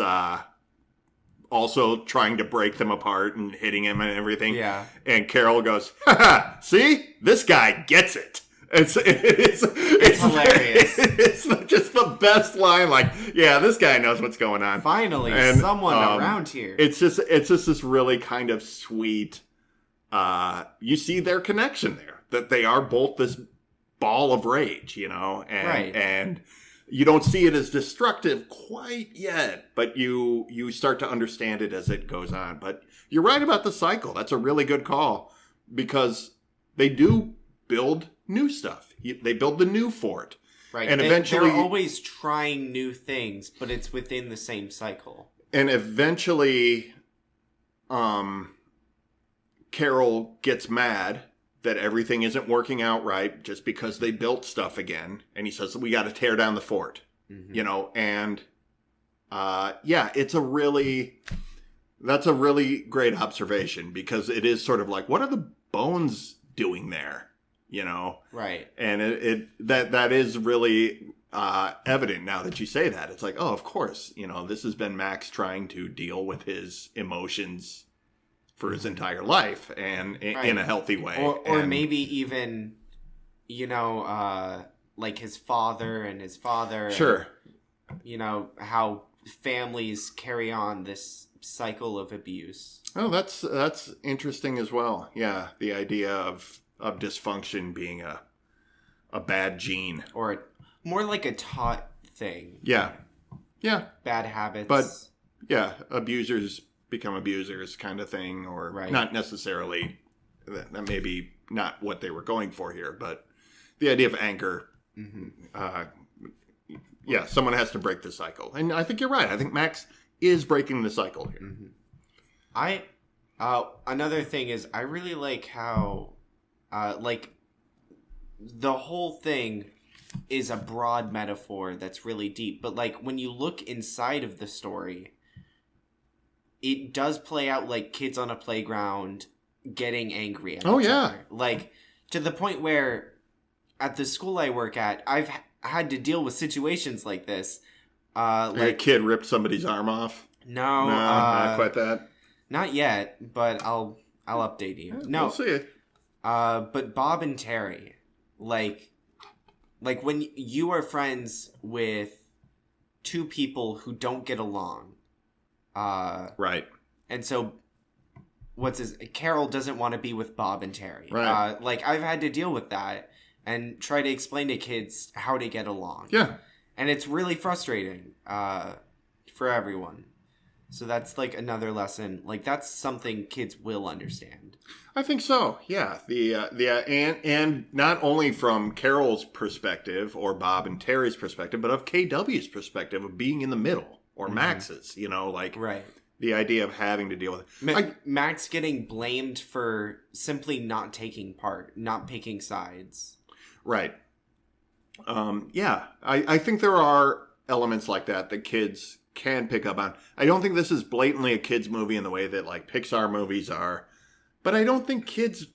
also trying to break them apart and hitting him and everything. Yeah. And Carol goes, "Ha, see? This guy gets it." It's hilarious. It's just the best line. Like, yeah, this guy knows what's going on. Finally, and, someone around here. It's just this really kind of sweet. You see their connection there, that they are both this ball of rage, and you don't see it as destructive quite yet, but you start to understand it as it goes on. But you're right about the cycle. That's a really good call, because they do build new stuff. They build the new fort. Right. And eventually they're always trying new things, but it's within the same cycle. And eventually Carol gets mad that everything isn't working out right just because they built stuff again. And he says, we got to tear down the fort, and that's a really great observation, because it is sort of like, what are the bones doing there? Right. And that is really evident now that you say that. It's like, oh, of course, this has been Max trying to deal with his emotions for his entire life, and in a healthy way. Or maybe even, like his father and his father. Sure. And, how families carry on this cycle of abuse. Oh, that's interesting as well. Yeah, the idea of dysfunction being a bad gene. Or more like a taught thing. Yeah. Yeah. Bad habits. But, yeah, abusers become abusers kind of thing, or not necessarily. That may be not what they were going for here, but the idea of anger. Yeah, someone has to break the cycle. And I think you're right. I think Max is breaking the cycle here. Another thing is, I really like how the whole thing is a broad metaphor that's really deep, but like when you look inside of the story, it does play out like kids on a playground getting angry at each other. Like, to the point where at the school I work at, I've had to deal with situations like this. Like a kid ripped somebody's arm off? No, not quite that. Not yet, but I'll update you. No, we'll see it. But Bob and Terry, like when you are friends with two people who don't get along, right, and so Carol doesn't want to be with Bob and Terry. Right. Like, I've had to deal with that and try to explain to kids how to get along. Yeah, and it's really frustrating for everyone. So that's like another lesson. Like, that's something kids will understand. I think so. Yeah. And not only from Carol's perspective or Bob and Terry's perspective, but of KW's perspective of being in the middle, or Max's. Right. The idea of having to deal with it. Max getting blamed for simply not taking part, not picking sides. Right. Yeah. I think there are elements like that kids can pick up on. I don't think this is blatantly a kids movie in the way that like Pixar movies are, but I don't think kids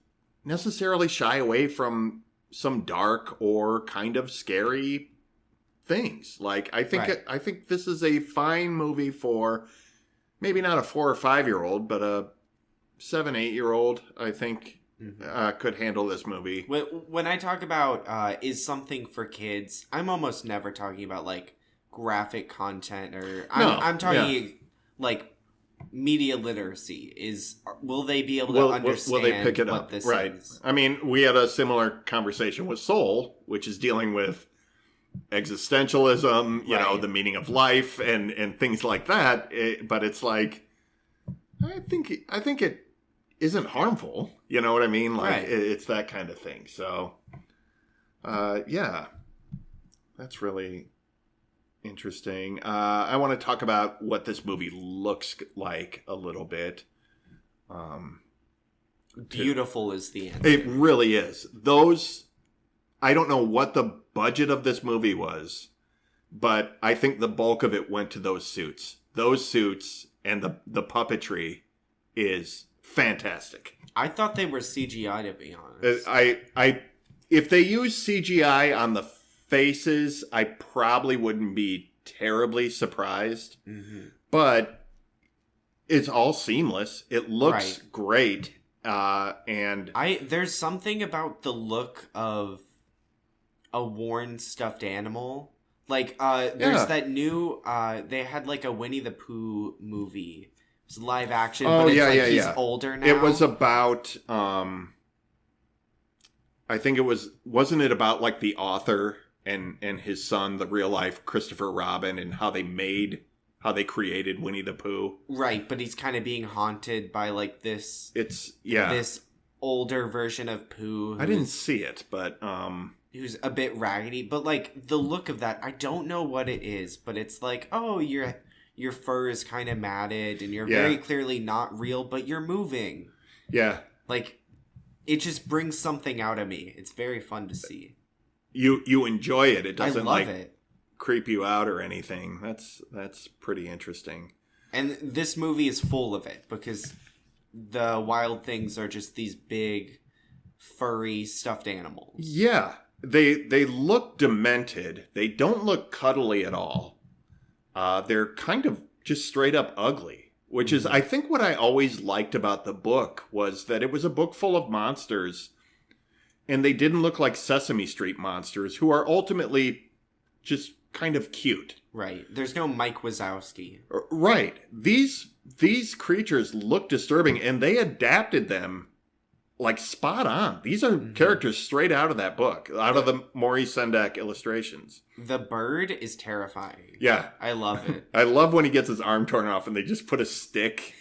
necessarily shy away from some dark or kind of scary things. Like, I think this is a fine movie for maybe not a 4 or 5 year old, but a 7, 8 year old. I think could handle this movie. When I talk about is something for kids, I'm almost never talking about like graphic content, or I'm talking like media literacy. Will they be able to understand? Will they pick it up? This right. is? I mean, we had a similar conversation with Soul, which is dealing with existentialism, you know, the meaning of life and things like that. But it's like, I think it isn't harmful. You know what I mean? Like it's that kind of thing. So, yeah, that's really interesting. I want to talk about what this movie looks like a little bit. Beautiful is the answer. It really is. I don't know what the budget of this movie was, but I think the bulk of it went to those suits. Those suits and the puppetry is fantastic. I thought they were CGI, to be honest. If they used CGI on the faces, I probably wouldn't be terribly surprised. Mm-hmm. But it's all seamless. It looks great. And there's something about the look of a worn stuffed animal. Like, there's that new, they had like a Winnie the Pooh movie. It's live action, but it's he's older now. It was about, I think wasn't it about like the author and his son, the real life Christopher Robin, and how they created Winnie the Pooh? Right, but he's kind of being haunted by like this. This older version of Pooh. I didn't see it, but who's a bit raggedy, but like the look of that, I don't know what it is, but it's like, oh, your fur is kind of matted and you're very clearly not real, but you're moving. Yeah. Like, it just brings something out of me. It's very fun to see. You enjoy it. It doesn't it. Creep you out or anything. That's pretty interesting. And this movie is full of it because the wild things are just these big, furry, stuffed animals. Yeah. They look demented. They don't look cuddly at all. They're kind of just straight up ugly, which is, I think, what I always liked about the book was that it was a book full of monsters, and they didn't look like Sesame Street monsters, who are ultimately just kind of cute. Right. There's no Mike Wazowski. Right. These creatures look disturbing, and they adapted them like spot on. These are characters straight out of that book, out of the Maurice Sendak illustrations. The bird is terrifying. Yeah. I love it. I love when he gets his arm torn off and they just put a stick.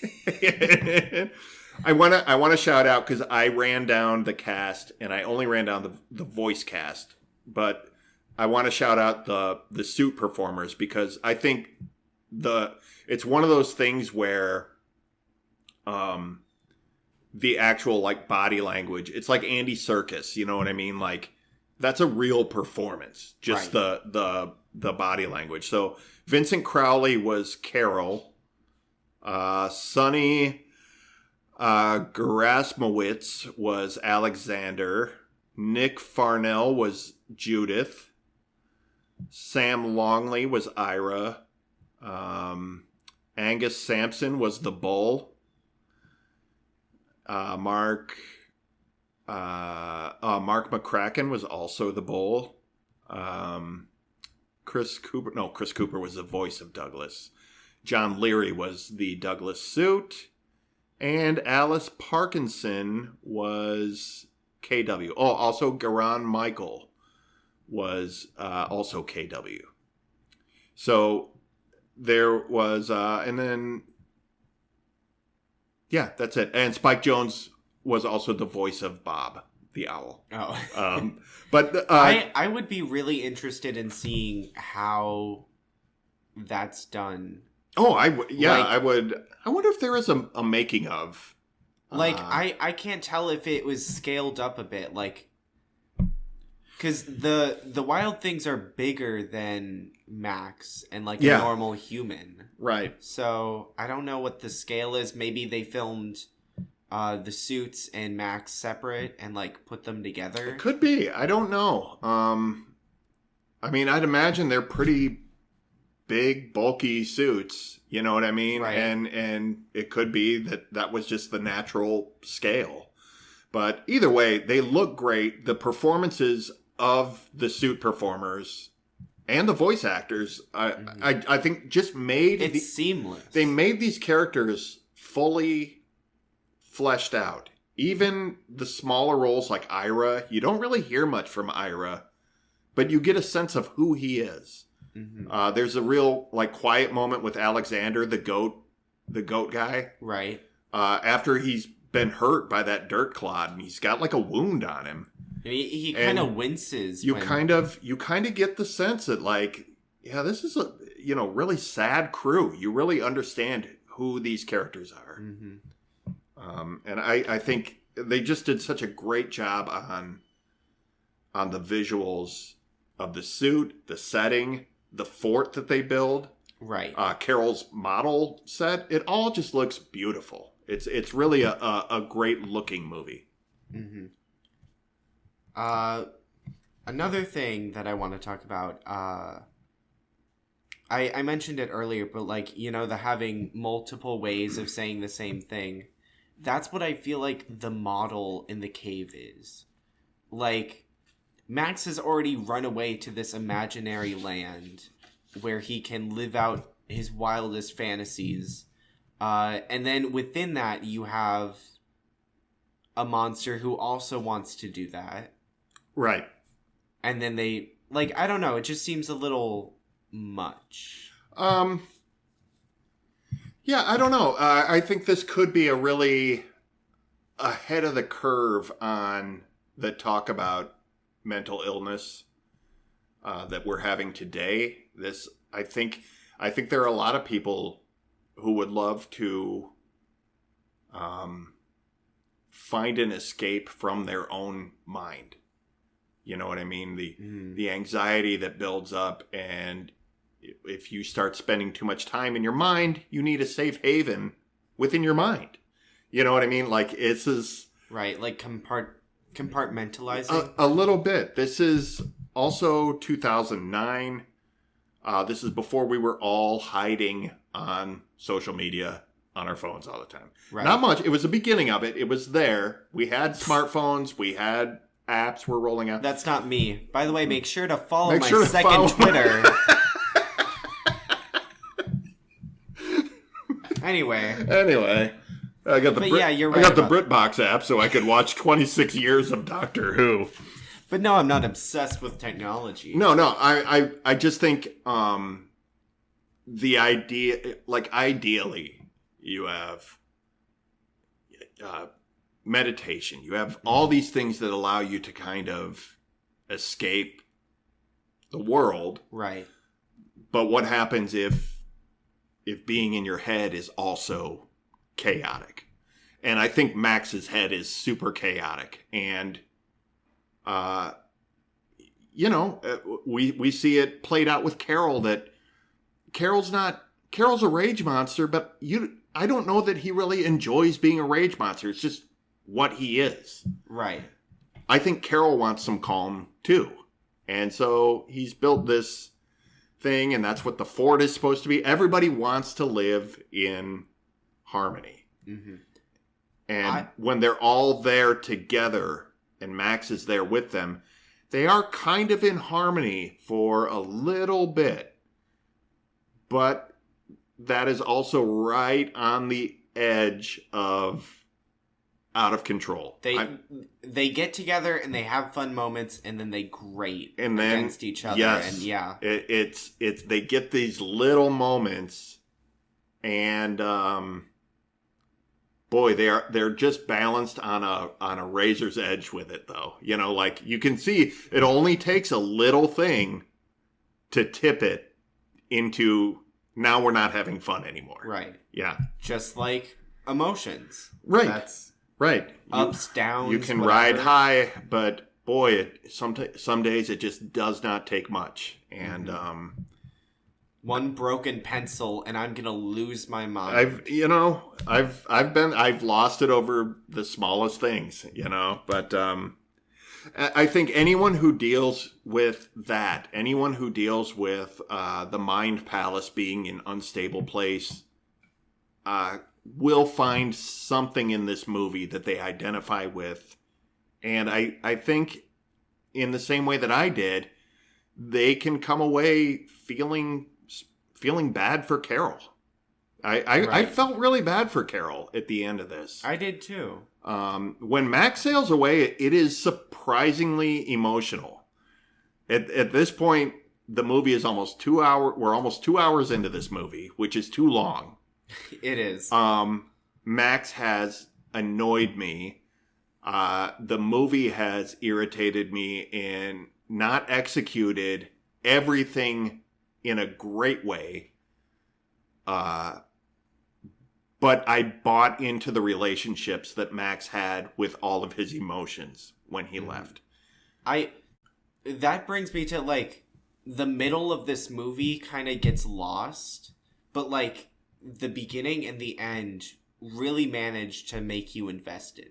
I want to shout out because I ran down the cast and I only ran down the voice cast, but I want to shout out the suit performers because I think it's one of those things where the actual like body language, it's like Andy Serkis, you know what I mean? Like that's a real performance, just right. the body language. So Vincent Crowley was Carol, Sonny Gerasmowitz was Alexander, Nick Farnell was Judith, Sam Longley was Ira, Angus Sampson was the Bull, Mark McCracken was also the Bull. Chris Cooper was the voice of Douglas. John Leary was the Douglas suit. And Alice Parkinson was KW. Oh, also Garan Michael was also KW. So there was, and then... yeah, that's it. And Spike Jonez was also the voice of Bob, the owl. Oh. But I would be really interested in seeing how that's done. Oh, I would. I wonder if there is a making of. Like, I can't tell if it was scaled up a bit. Like, because the wild things are bigger than Max and like a normal human. Right. So I don't know what the scale is. Maybe they filmed the suits and Max separate and like put them together. It could be. I don't know. I mean, I'd imagine they're pretty big, bulky suits. You know what I mean? Right. And it could be that was just the natural scale. But either way, they look great. The performances of the suit performers and the voice actors, I think just made... it's seamless. They made these characters fully fleshed out. Even the smaller roles like Ira, you don't really hear much from Ira, but you get a sense of who he is. Mm-hmm. There's a real like quiet moment with Alexander, the goat guy. Right. After he's been hurt by that dirt clod and he's got like a wound on him. And he kind of winces. You kind of get the sense that like, yeah, this is a really sad crew. You really understand who these characters are. Mm-hmm. And I think they just did such a great job on the visuals of the suit, the setting, the fort that they build. Right. Carol's model set. It all just looks beautiful. It's really a great looking movie. Mm-hmm. Another thing that I want to talk about, I mentioned it earlier, but like, the having multiple ways of saying the same thing, that's what I feel like the model in the cave is. Like, Max has already run away to this imaginary land where he can live out his wildest fantasies. And then within that, you have a monster who also wants to do that. Right. And then they, like, I don't know, it just seems a little much. Yeah, I don't know. I think this could be a really ahead of the curve on the talk about mental illness that we're having today. I think there are a lot of people who would love to find an escape from their own mind. You know what I mean? The anxiety that builds up, and if you start spending too much time in your mind, you need a safe haven within your mind. You know what I mean? Like, it's as... Right, like compartmentalizing? A little bit. This is also 2009. This is before we were all hiding on social media on our phones all the time. Right. Not much. It was the beginning of it. It was there. We had smartphones. We had apps were rolling out. That's not me. By the way, make sure to follow my second Twitter. Anyway. I got the you're right. I got the BritBox app so I could watch 26 years of Doctor Who. But no, I'm not obsessed with technology. No, I just think the idea, like, ideally you have meditation. You have all these things that allow you to kind of escape the world. Right. But what happens if being in your head is also chaotic? And I think Max's head is super chaotic. And, we see it played out with Carol, that Carol's a rage monster, but I don't know that he really enjoys being a rage monster. It's just what he is. Right. I think Carol wants some calm too. And so he's built this thing, and that's what the fort is supposed to be. Everybody wants to live in harmony. Mm-hmm. And when they're all there together and Max is there with them, they are kind of in harmony for a little bit. But that is also right on the edge of out of control. They get together and they have fun moments, and then they grate against each other. Yes, and it's they get these little moments, and boy, they're just balanced on a razor's edge with it, though. You know, like, you can see it only takes a little thing to tip it into, now we're not having fun anymore. Right. Yeah. Just like emotions. Right. That's right. Ups, downs. You can ride high, but boy, some days it just does not take much. And one broken pencil, and I'm gonna lose my mind. I've lost it over the smallest things, But I think anyone who deals with that, anyone who deals with the mind palace being an unstable place, will find something in this movie that they identify with. And I think, in the same way that I did, they can come away feeling bad for Carol. I felt really bad for Carol at the end of this. I did too. When Max sails away, it is surprisingly emotional. At this point, the movie is almost 2 hours. We're almost 2 hours into this movie, which is too long. It is. Max has annoyed me. The movie has irritated me and not executed everything in a great way. But I bought into the relationships that Max had with all of his emotions when he left. That brings me to, like, the middle of this movie kind of gets lost, but, like, the beginning and the end really managed to make you invested.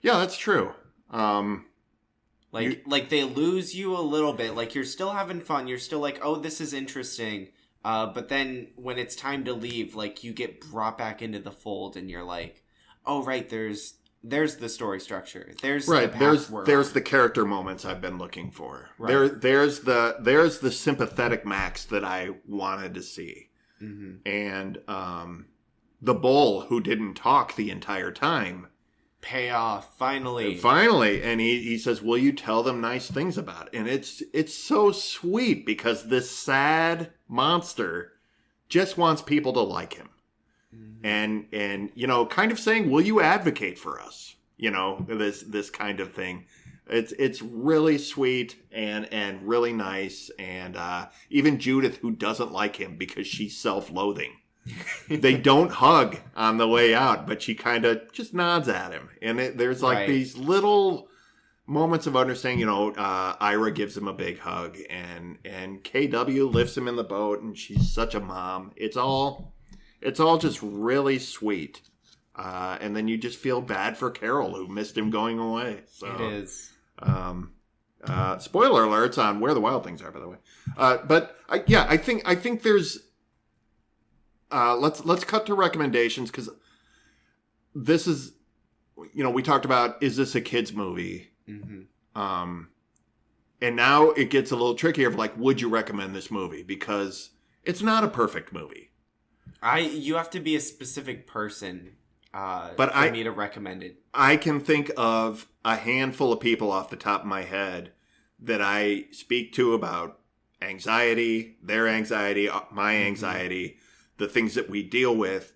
Yeah, that's true. Like they lose you a little bit. Like, you're still having fun. You're still like, oh, this is interesting. But then when it's time to leave, like, you get brought back into the fold, and you're like, oh, right, there's there's the story structure. There's right. the There's the character moments I've been looking for. Right. There's the sympathetic Max that I wanted to see, and the bull who didn't talk the entire time. Payoff finally, and he says, "Will you tell them nice things about it?" And it's so sweet because this sad monster just wants people to like him, and kind of saying, "Will you advocate for us?" This kind of thing. It's really sweet and really nice, and even Judith, who doesn't like him because she's self-loathing. They don't hug on the way out, but she kind of just nods at him. And there's like these little moments of understanding. Ira gives him a big hug, and KW lifts him in the boat, and she's such a mom. It's all just really sweet. And then you just feel bad for Carol, who missed him going away. So it is. Spoiler alerts on Where the Wild Things Are, by the way. But I think there's. Let's cut to recommendations, because this is, we talked about, is this a kid's movie? And now it gets a little trickier of like, would you recommend this movie? Because it's not a perfect movie. You have to be a specific person for me to recommend it. I can think of a handful of people off the top of my head that I speak to about anxiety, their anxiety, my anxiety, the things that we deal with.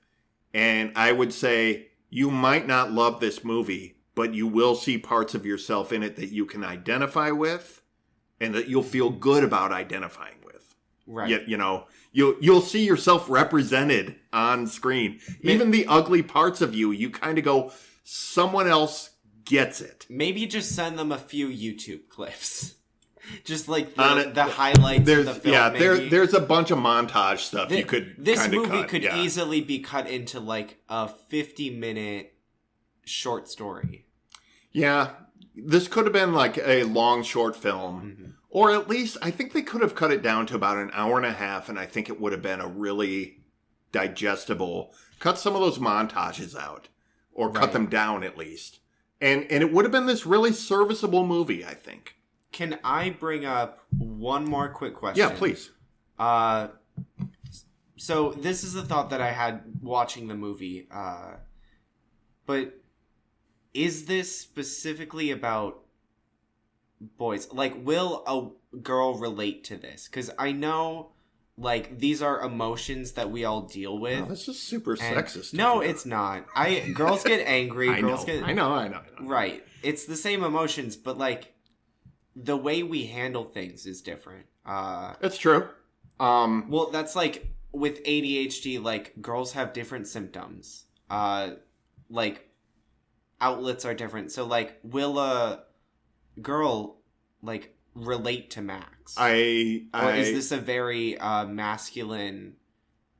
And I would say you might not love this movie, but you will see parts of yourself in it that you can identify with and that you'll feel good about identifying with. Right. You'll see yourself represented on screen. Even the ugly parts of you kind of go, someone else gets it. Maybe just send them a few YouTube clips. Just like the highlights of the film. Yeah, there's a bunch of montage stuff you could kind of cut. This movie could easily be cut into like a 50-minute short story. Yeah, this could have been like a long short film. Or at least, I think they could have cut it down to about an hour and a half, and I think it would have been a really digestible. Cut some of those montages out. Or cut them down at least. And it would have been this really serviceable movie, I think. Can I bring up one more quick question? Yeah, please. So this is a thought that I had watching the movie. But is this specifically about boys? Like, will a girl relate to this? Because I know, like, these are emotions that we all deal with. Oh, that's just super sexist. No, it's not. Girls get angry. I know. Right. It's the same emotions, but, like, the way we handle things is different. It's true. Well, that's like with ADHD, like girls have different symptoms. Like outlets are different. So like, will a girl like relate to Max? Or is this a very masculine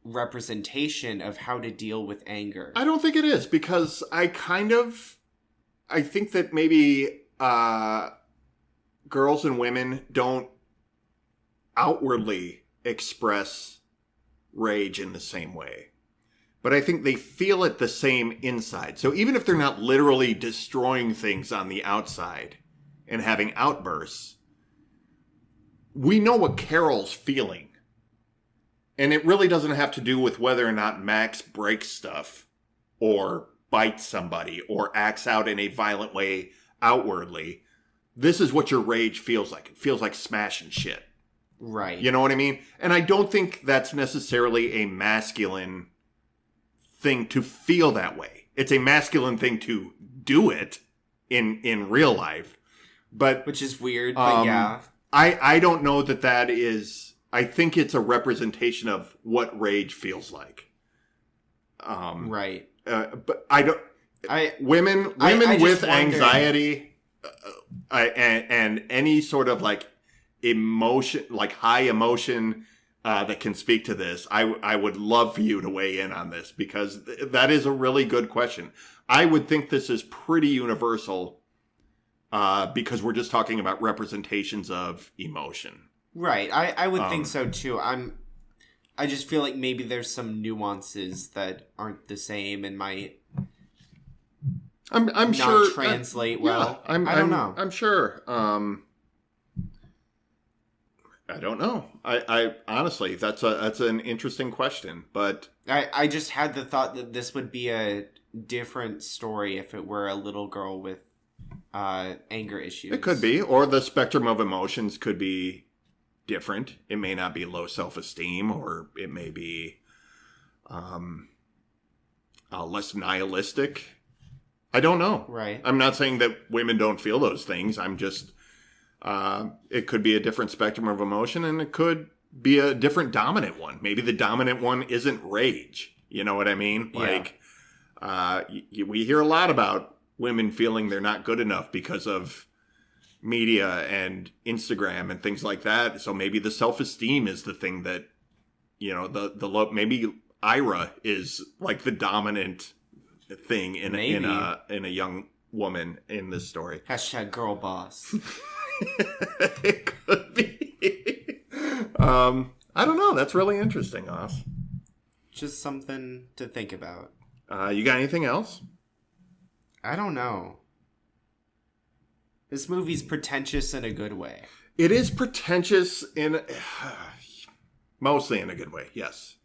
representation of how to deal with anger? I don't think it is, because I think that maybe girls and women don't outwardly express rage in the same way. But I think they feel it the same inside. So even if they're not literally destroying things on the outside and having outbursts, we know what Carol's feeling. And it really doesn't have to do with whether or not Max breaks stuff or bites somebody or acts out in a violent way outwardly. This is what your rage feels like. It feels like smashing shit. Right. You know what I mean? And I don't think that's necessarily a masculine thing to feel that way. It's a masculine thing to do it in real life. Which is weird, but yeah. I don't know that is... I think it's a representation of what rage feels like. Right. But I don't... Women with anxiety... and any sort of like emotion, like high emotion that can speak to this, I would love for you to weigh in on this, because that is a really good question. I would think this is pretty universal because we're just talking about representations of emotion. Right. I would think so too. I just feel like maybe there's some nuances that aren't the same and might I'm not sure translate well. I don't know. I'm sure. I don't know. I honestly, that's an interesting question, but I just had the thought that this would be a different story if it were a little girl with anger issues. it could be, or the spectrum of emotions could be different. It may not be low self-esteem, or it may be less nihilistic. I don't know. Right. I'm not saying that women don't feel those things. I'm just, it could be a different spectrum of emotion, and it could be a different dominant one. Maybe the dominant one isn't rage. You know what I mean? Yeah. Like, we hear a lot about women feeling they're not good enough because of media and Instagram and things like that. So maybe the self-esteem is the thing that, you know, maybe Ira is like the dominant thing in a young woman in this story. Hashtag girl boss. It could be. I don't know. That's really interesting, Oz. Just something to think about. You got anything else? I don't know. This movie's pretentious in a good way. It is pretentious mostly in a good way, yes.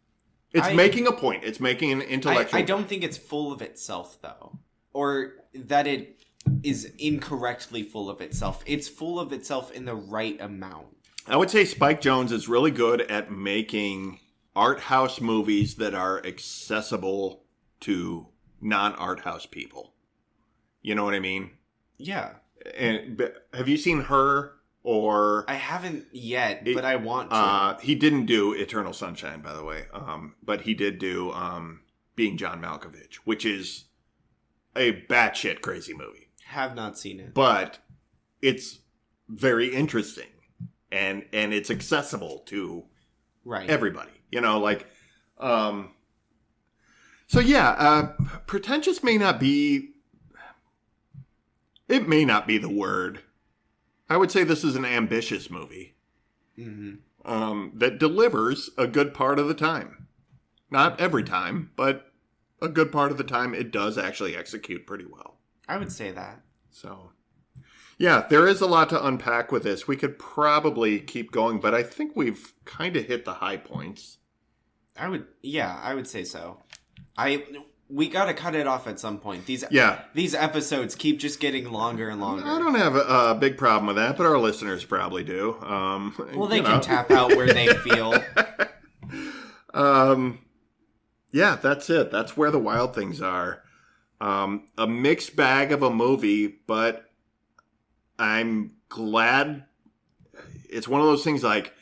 It's making a point. It's making an intellectual I don't think it's full of itself, though. Or that it is incorrectly full of itself. It's full of itself in the right amount. I would say Spike Jonez is really good at making art house movies that are accessible to non-art house people. You know what I mean? Yeah. But have you seen Her or... I haven't yet, but I want to. He didn't do Eternal Sunshine, by the way. But he did do Being John Malkovich, which is a batshit crazy movie. Have not seen it. But it's very interesting. And it's accessible to everybody. You know, like... So yeah, pretentious may not be... It may not be the word. I would say this is an ambitious movie that delivers a good part of the time. Not every time, but a good part of the time it does actually execute pretty well. I would say that. So, yeah, there is a lot to unpack with this. We could probably keep going, but I think we've kind of hit the high points. I would say so. We gotta cut it off at some point. These episodes keep just getting longer and longer. I don't have a big problem with that, but our listeners probably do. Well, they can tap out where they feel. Yeah, that's it. That's where the wild things are. A mixed bag of a movie, but I'm glad. It's one of those things like,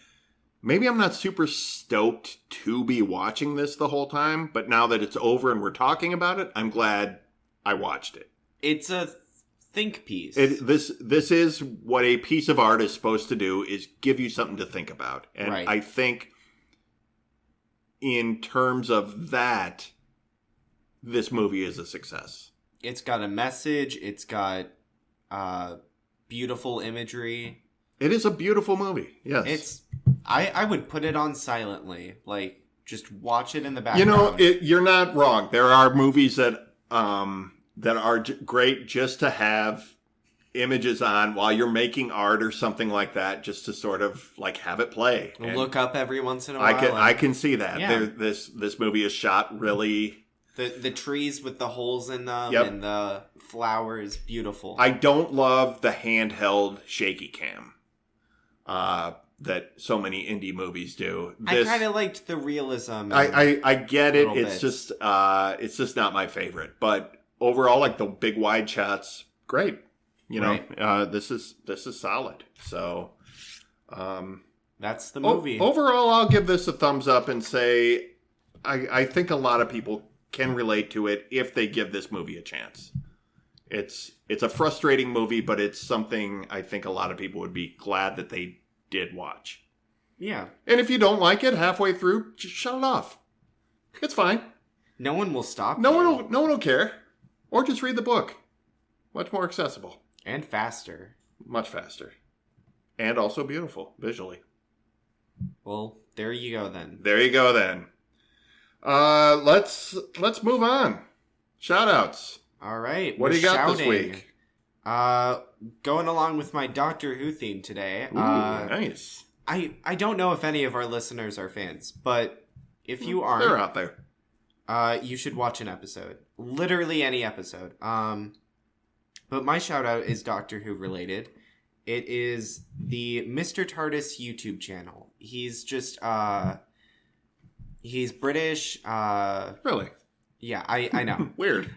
maybe I'm not super stoked to be watching this the whole time, but now that it's over and we're talking about it, I'm glad I watched it. It's a think piece. This is what a piece of art is supposed to do, is give you something to think about. And I think in terms of that, this movie is a success. It's got a message. It's got beautiful imagery. It is a beautiful movie. Yes. I would put it on silently. Like, just watch it in the background. You know, you're not wrong. There are movies that are great just to have images on while you're making art or something like that, just to sort of like have it play. And look up every once in a while. I can see that. Yeah. This movie is shot really... The trees with the holes in them and the flowers, beautiful. I don't love the handheld shaky cam that so many indie movies do. I kind of liked the realism. I get it. It's just not my favorite. But overall, like the big wide shots, great. You know, this is solid. So that's the movie. Overall, I'll give this a thumbs up and say I think a lot of people can relate to it if they give this movie a chance. It's a frustrating movie, but it's something I think a lot of people would be glad that they did watch. Yeah. And if you don't like it halfway through, just shut it off. It's fine. No one will stop. No one will care. Or just read the book. Much more accessible. And faster. Much faster. And also beautiful visually. Well, there you go then. Let's move on. Shoutouts. All right. What do you got this week? Going along with my Doctor Who theme today. Ooh, nice. I don't know if any of our listeners are fans, but if you aren't, they're out there. You should watch an episode. Literally any episode. But my shout out is Doctor Who related. It is the Mr. TARDIS YouTube channel. He's just he's British. Really? Yeah, I know. Weird.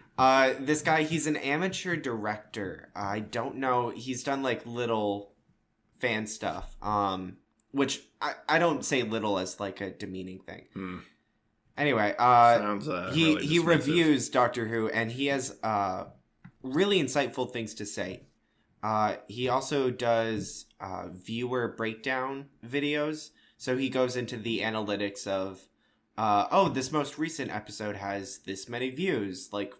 This guy, he's an amateur director. I don't know. He's done like little fan stuff. Which I don't say little as like a demeaning thing. Anyway, sounds he really reviews Doctor Who, and he has really insightful things to say. He also does viewer breakdown videos, so he goes into the analytics of this most recent episode has this many views, like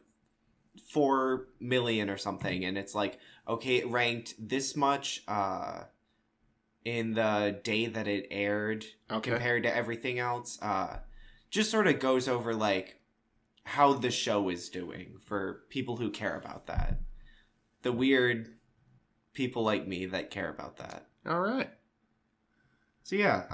4 million or something, and it's like, okay, it ranked this much in the day that it aired compared to everything else. Just sort of goes over like how the show is doing for people who care about that. The weird people like me that care about that. All right. So yeah,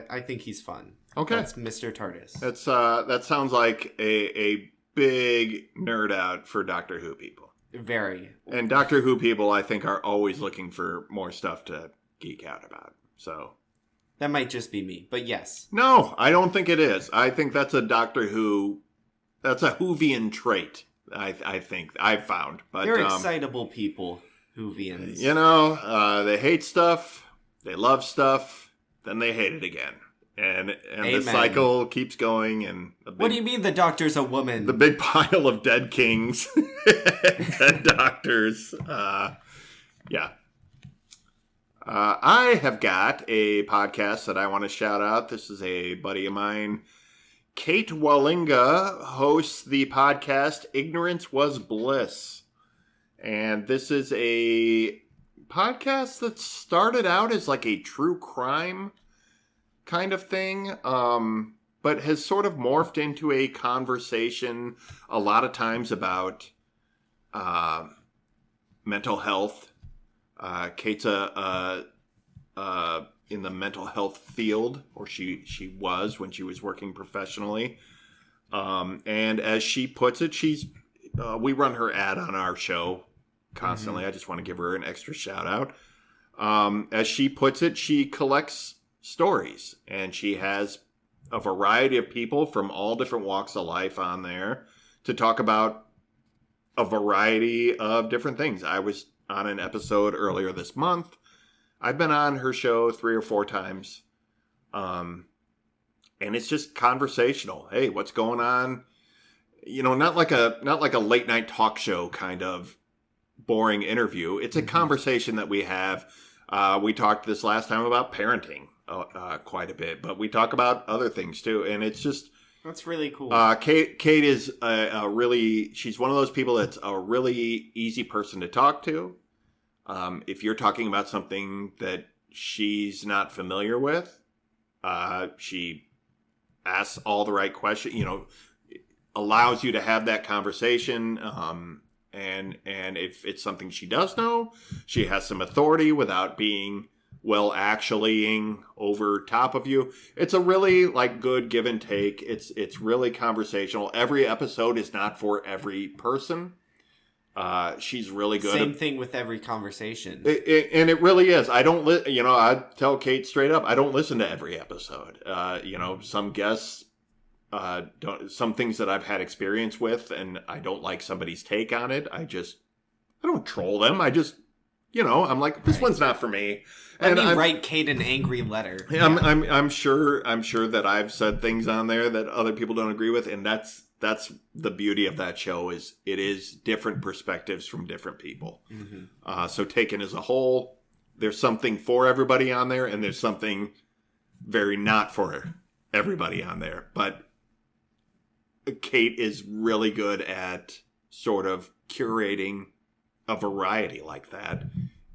I think he's fun. Okay. That's Mr. TARDIS. That's that sounds like a big nerd out for Doctor Who people. Very. And Doctor Who people, I think, are always looking for more stuff to geek out about. So that might just be me, but yes. No, I don't think it is. I think that's a Doctor Who. That's a Whovian trait. I think I've found. But they're excitable people, Whovians. You know, they hate stuff, they love stuff, then they hate it again. And the cycle keeps going. And what do you mean the Doctor's a woman? The big pile of dead kings, dead doctors. Yeah. I have got a podcast that I want to shout out. This is a buddy of mine. Kate Wallinga hosts the podcast Ignorance Was Bliss. And this is a podcast that started out as like a true crime kind of thing, but has sort of morphed into a conversation a lot of times about mental health. Kate's in the mental health field, or she was when she was working professionally. And as she puts it, we run her ad on our show constantly. I just want to give her an extra shout out. As she puts it, she collects stories, and she has a variety of people from all different walks of life on there to talk about a variety of different things. I was on an episode earlier this month. I've been on her show 3 or 4 times. And it's just conversational. Hey, what's going on? You know, not like a late night talk show kind of boring interview. It's a conversation that we have. We talked this last time about parenting quite a bit, but we talk about other things too. And it's just, that's really cool. Kate is she's one of those people that's a really easy person to talk to. If you're talking about something that she's not familiar with, she asks all the right questions, allows you to have that conversation. And if it's something she does know, she has some authority without being actuallying over top of you. It's a really good give and take. It's really conversational. Every episode is not for every person. She's really good. Same thing with every conversation. And it really is. I don't, I tell Kate straight up, I don't listen to every episode. Some guests, some things that I've had experience with, and I don't like somebody's take on it. I don't troll them. I just, I'm like, this one's not for me. Let me write Kate an angry letter. Yeah. I'm sure that I've said things on there that other people don't agree with, and that's the beauty of that show is it is different perspectives from different people. So taken as a whole, there's something for everybody on there, and there's something very not for everybody on there. But Kate is really good at sort of curating a variety like that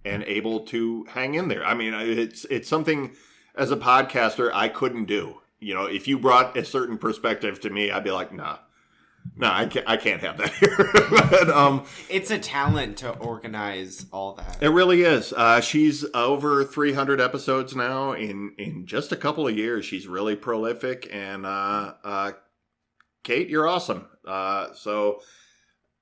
and able to hang in there. I mean, it's something as a podcaster I couldn't do. If you brought a certain perspective to me, I'd be like, nah. No, I can't have that here. But, it's a talent to organize all that. it really is. She's over 300 episodes now in just a couple of years. She's really prolific, and Kate, you're awesome. So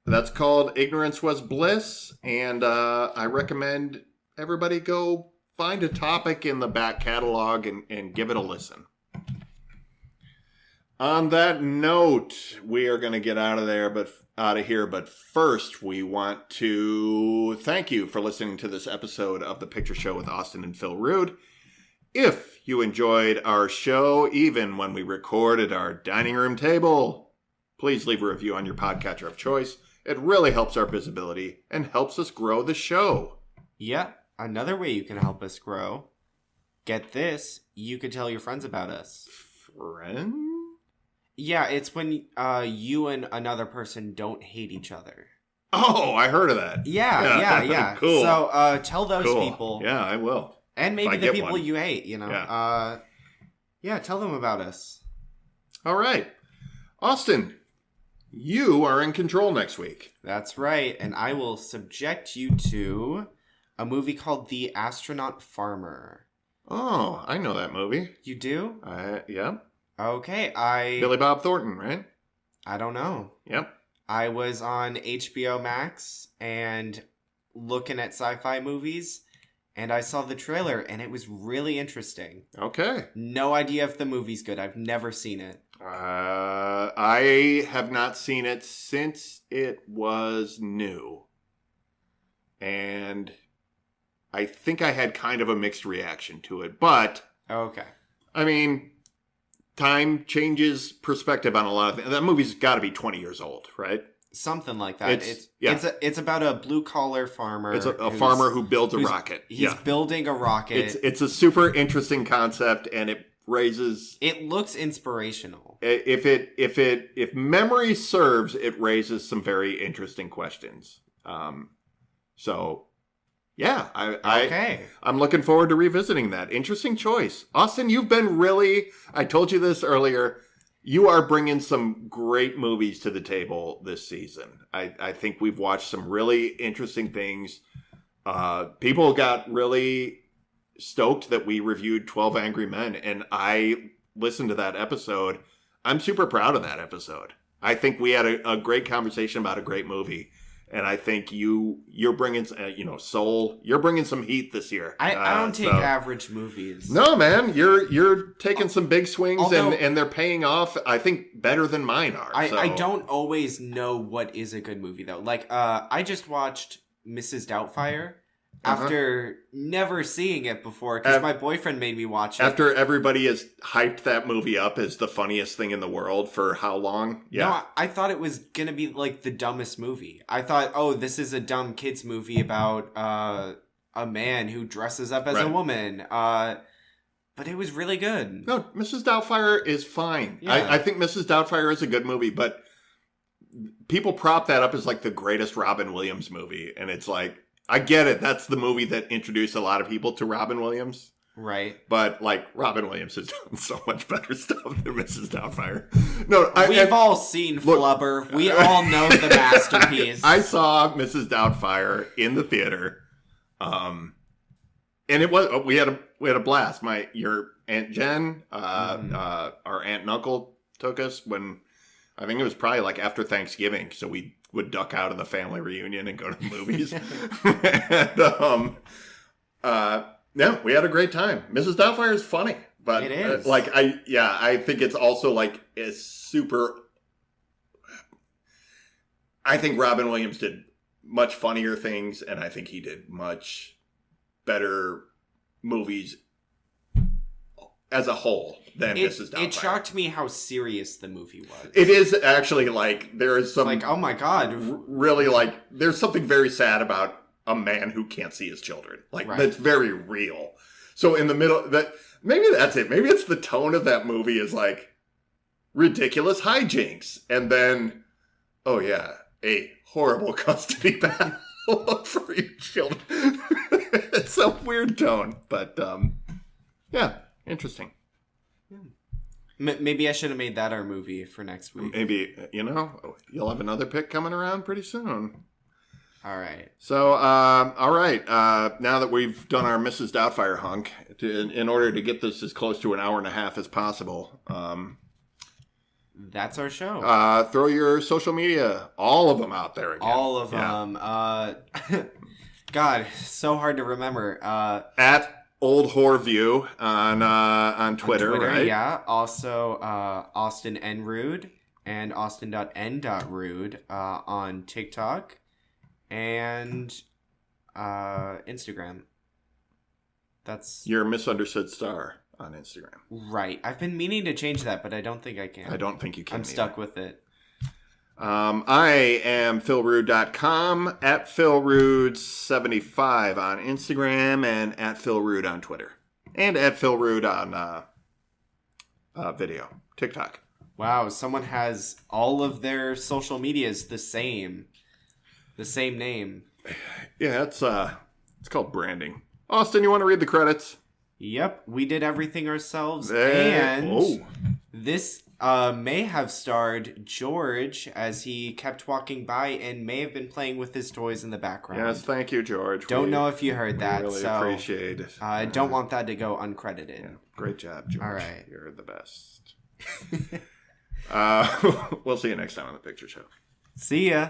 that's called Ignorance Was Bliss, and I recommend everybody go find a topic in the back catalog and give it a listen. On that note, we are going to get out of here. But first, we want to thank you for listening to this episode of The Picture Show with Austin and Phil Rood. If you enjoyed our show, even when we record at our dining room table, please leave a review on your podcatcher of choice. It really helps our visibility and helps us grow the show. Yeah, another way you can help us grow. Get this, you could tell your friends about us. Friends? Yeah, it's when you and another person don't hate each other. Oh, I heard of that. Yeah. Cool. So tell those people. Yeah, I will. And maybe the people you hate, you know. Yeah. Tell them about us. All right. Austin, you are in control next week. That's right. And I will subject you to a movie called The Astronaut Farmer. Oh, I know that movie. You do? Yeah. Okay, Billy Bob Thornton, right? I don't know. Yep. I was on HBO Max and looking at sci-fi movies, and I saw the trailer, and it was really interesting. Okay. No idea if the movie's good. I've never seen it. I have not seen it since it was new. And I think I had kind of a mixed reaction to it. But, okay. I mean, time changes perspective on a lot of things. That movie's got to be 20 years old, right? Something like that. It's about a blue-collar farmer. It's a farmer who builds a rocket. He's building a rocket. It's a super interesting concept, and it raises... It looks inspirational. If memory serves, it raises some very interesting questions. So, yeah, I'm looking forward to revisiting that. Interesting choice. Austin, you've been really... I told you this earlier. You are bringing some great movies to the table this season. I think we've watched some really interesting things. People got really stoked that we reviewed 12 Angry Men, and I listened to that episode. I'm super proud of that episode. I think we had a great conversation about a great movie, and I think you're bringing Soul. You're bringing some heat this year. I don't take average movies. No, man, you're taking some big swings, and they're paying off. I think better than mine are. I don't always know what is a good movie though. Like I just watched Mrs. Doubtfire. After never seeing it before, because my boyfriend made me watch it. After everybody has hyped that movie up as the funniest thing in the world for how long? Yeah. No, I thought it was going to be like the dumbest movie. I thought, this is a dumb kid's movie about a man who dresses up as a woman. But it was really good. No, Mrs. Doubtfire is fine. Yeah. I think Mrs. Doubtfire is a good movie, but people prop that up as like the greatest Robin Williams movie. And it's like, I get it. That's the movie that introduced a lot of people to Robin Williams. Right. But, like, Robin Williams has done so much better stuff than Mrs. Doubtfire. No, We've all seen Flubber. We all know the masterpiece. I saw Mrs. Doubtfire in the theater. And it was, we had a blast. Your Aunt Jen, our aunt and uncle took us when, I think it was probably like after Thanksgiving. So we would duck out of the family reunion and go to the movies. And, we had a great time. Mrs. Doubtfire is funny, but it is. I think it's also like a super. I think Robin Williams did much funnier things, and I think he did much better movies as a whole than Mrs. Doubtfire. It shocked me how serious the movie was. It is actually like there is some like, oh my god, really like there's something very sad about a man who can't see his children. Like that's very real. So in the middle, maybe that's it. Maybe it's the tone of that movie is like ridiculous hijinks, and then a horrible custody battle for your children. It's a weird tone, but interesting. Maybe I should have made that our movie for next week. Maybe, you'll have another pick coming around pretty soon. All right. So, all right. Now that we've done our Mrs. Doubtfire hunk, in order to get this as close to an hour and a half as possible, that's our show. Throw your social media, all of them out there again. All of them. God, so hard to remember. At Old Whore View on Twitter, right? Yeah. Also, Austin N. Rood and austin.n.rood on TikTok and Instagram. That's your misunderstood star on Instagram. Right. I've been meaning to change that, but I don't think I can. I don't think you can. I'm stuck with it. I am philrood.com, at philrood75 on Instagram, and at philrood on Twitter. And at philrood on video, TikTok. Wow, someone has all of their social medias the same name. Yeah, it's called branding. Austin, you want to read the credits? Yep, we did everything ourselves, and this may have starred George as he kept walking by and may have been playing with his toys in the background. Yes, thank you, George. Don't know if you heard that. Really appreciate it. I don't want that to go uncredited. Yeah, great job, George. All right. You're the best. We'll see you next time on The Picture Show. See ya.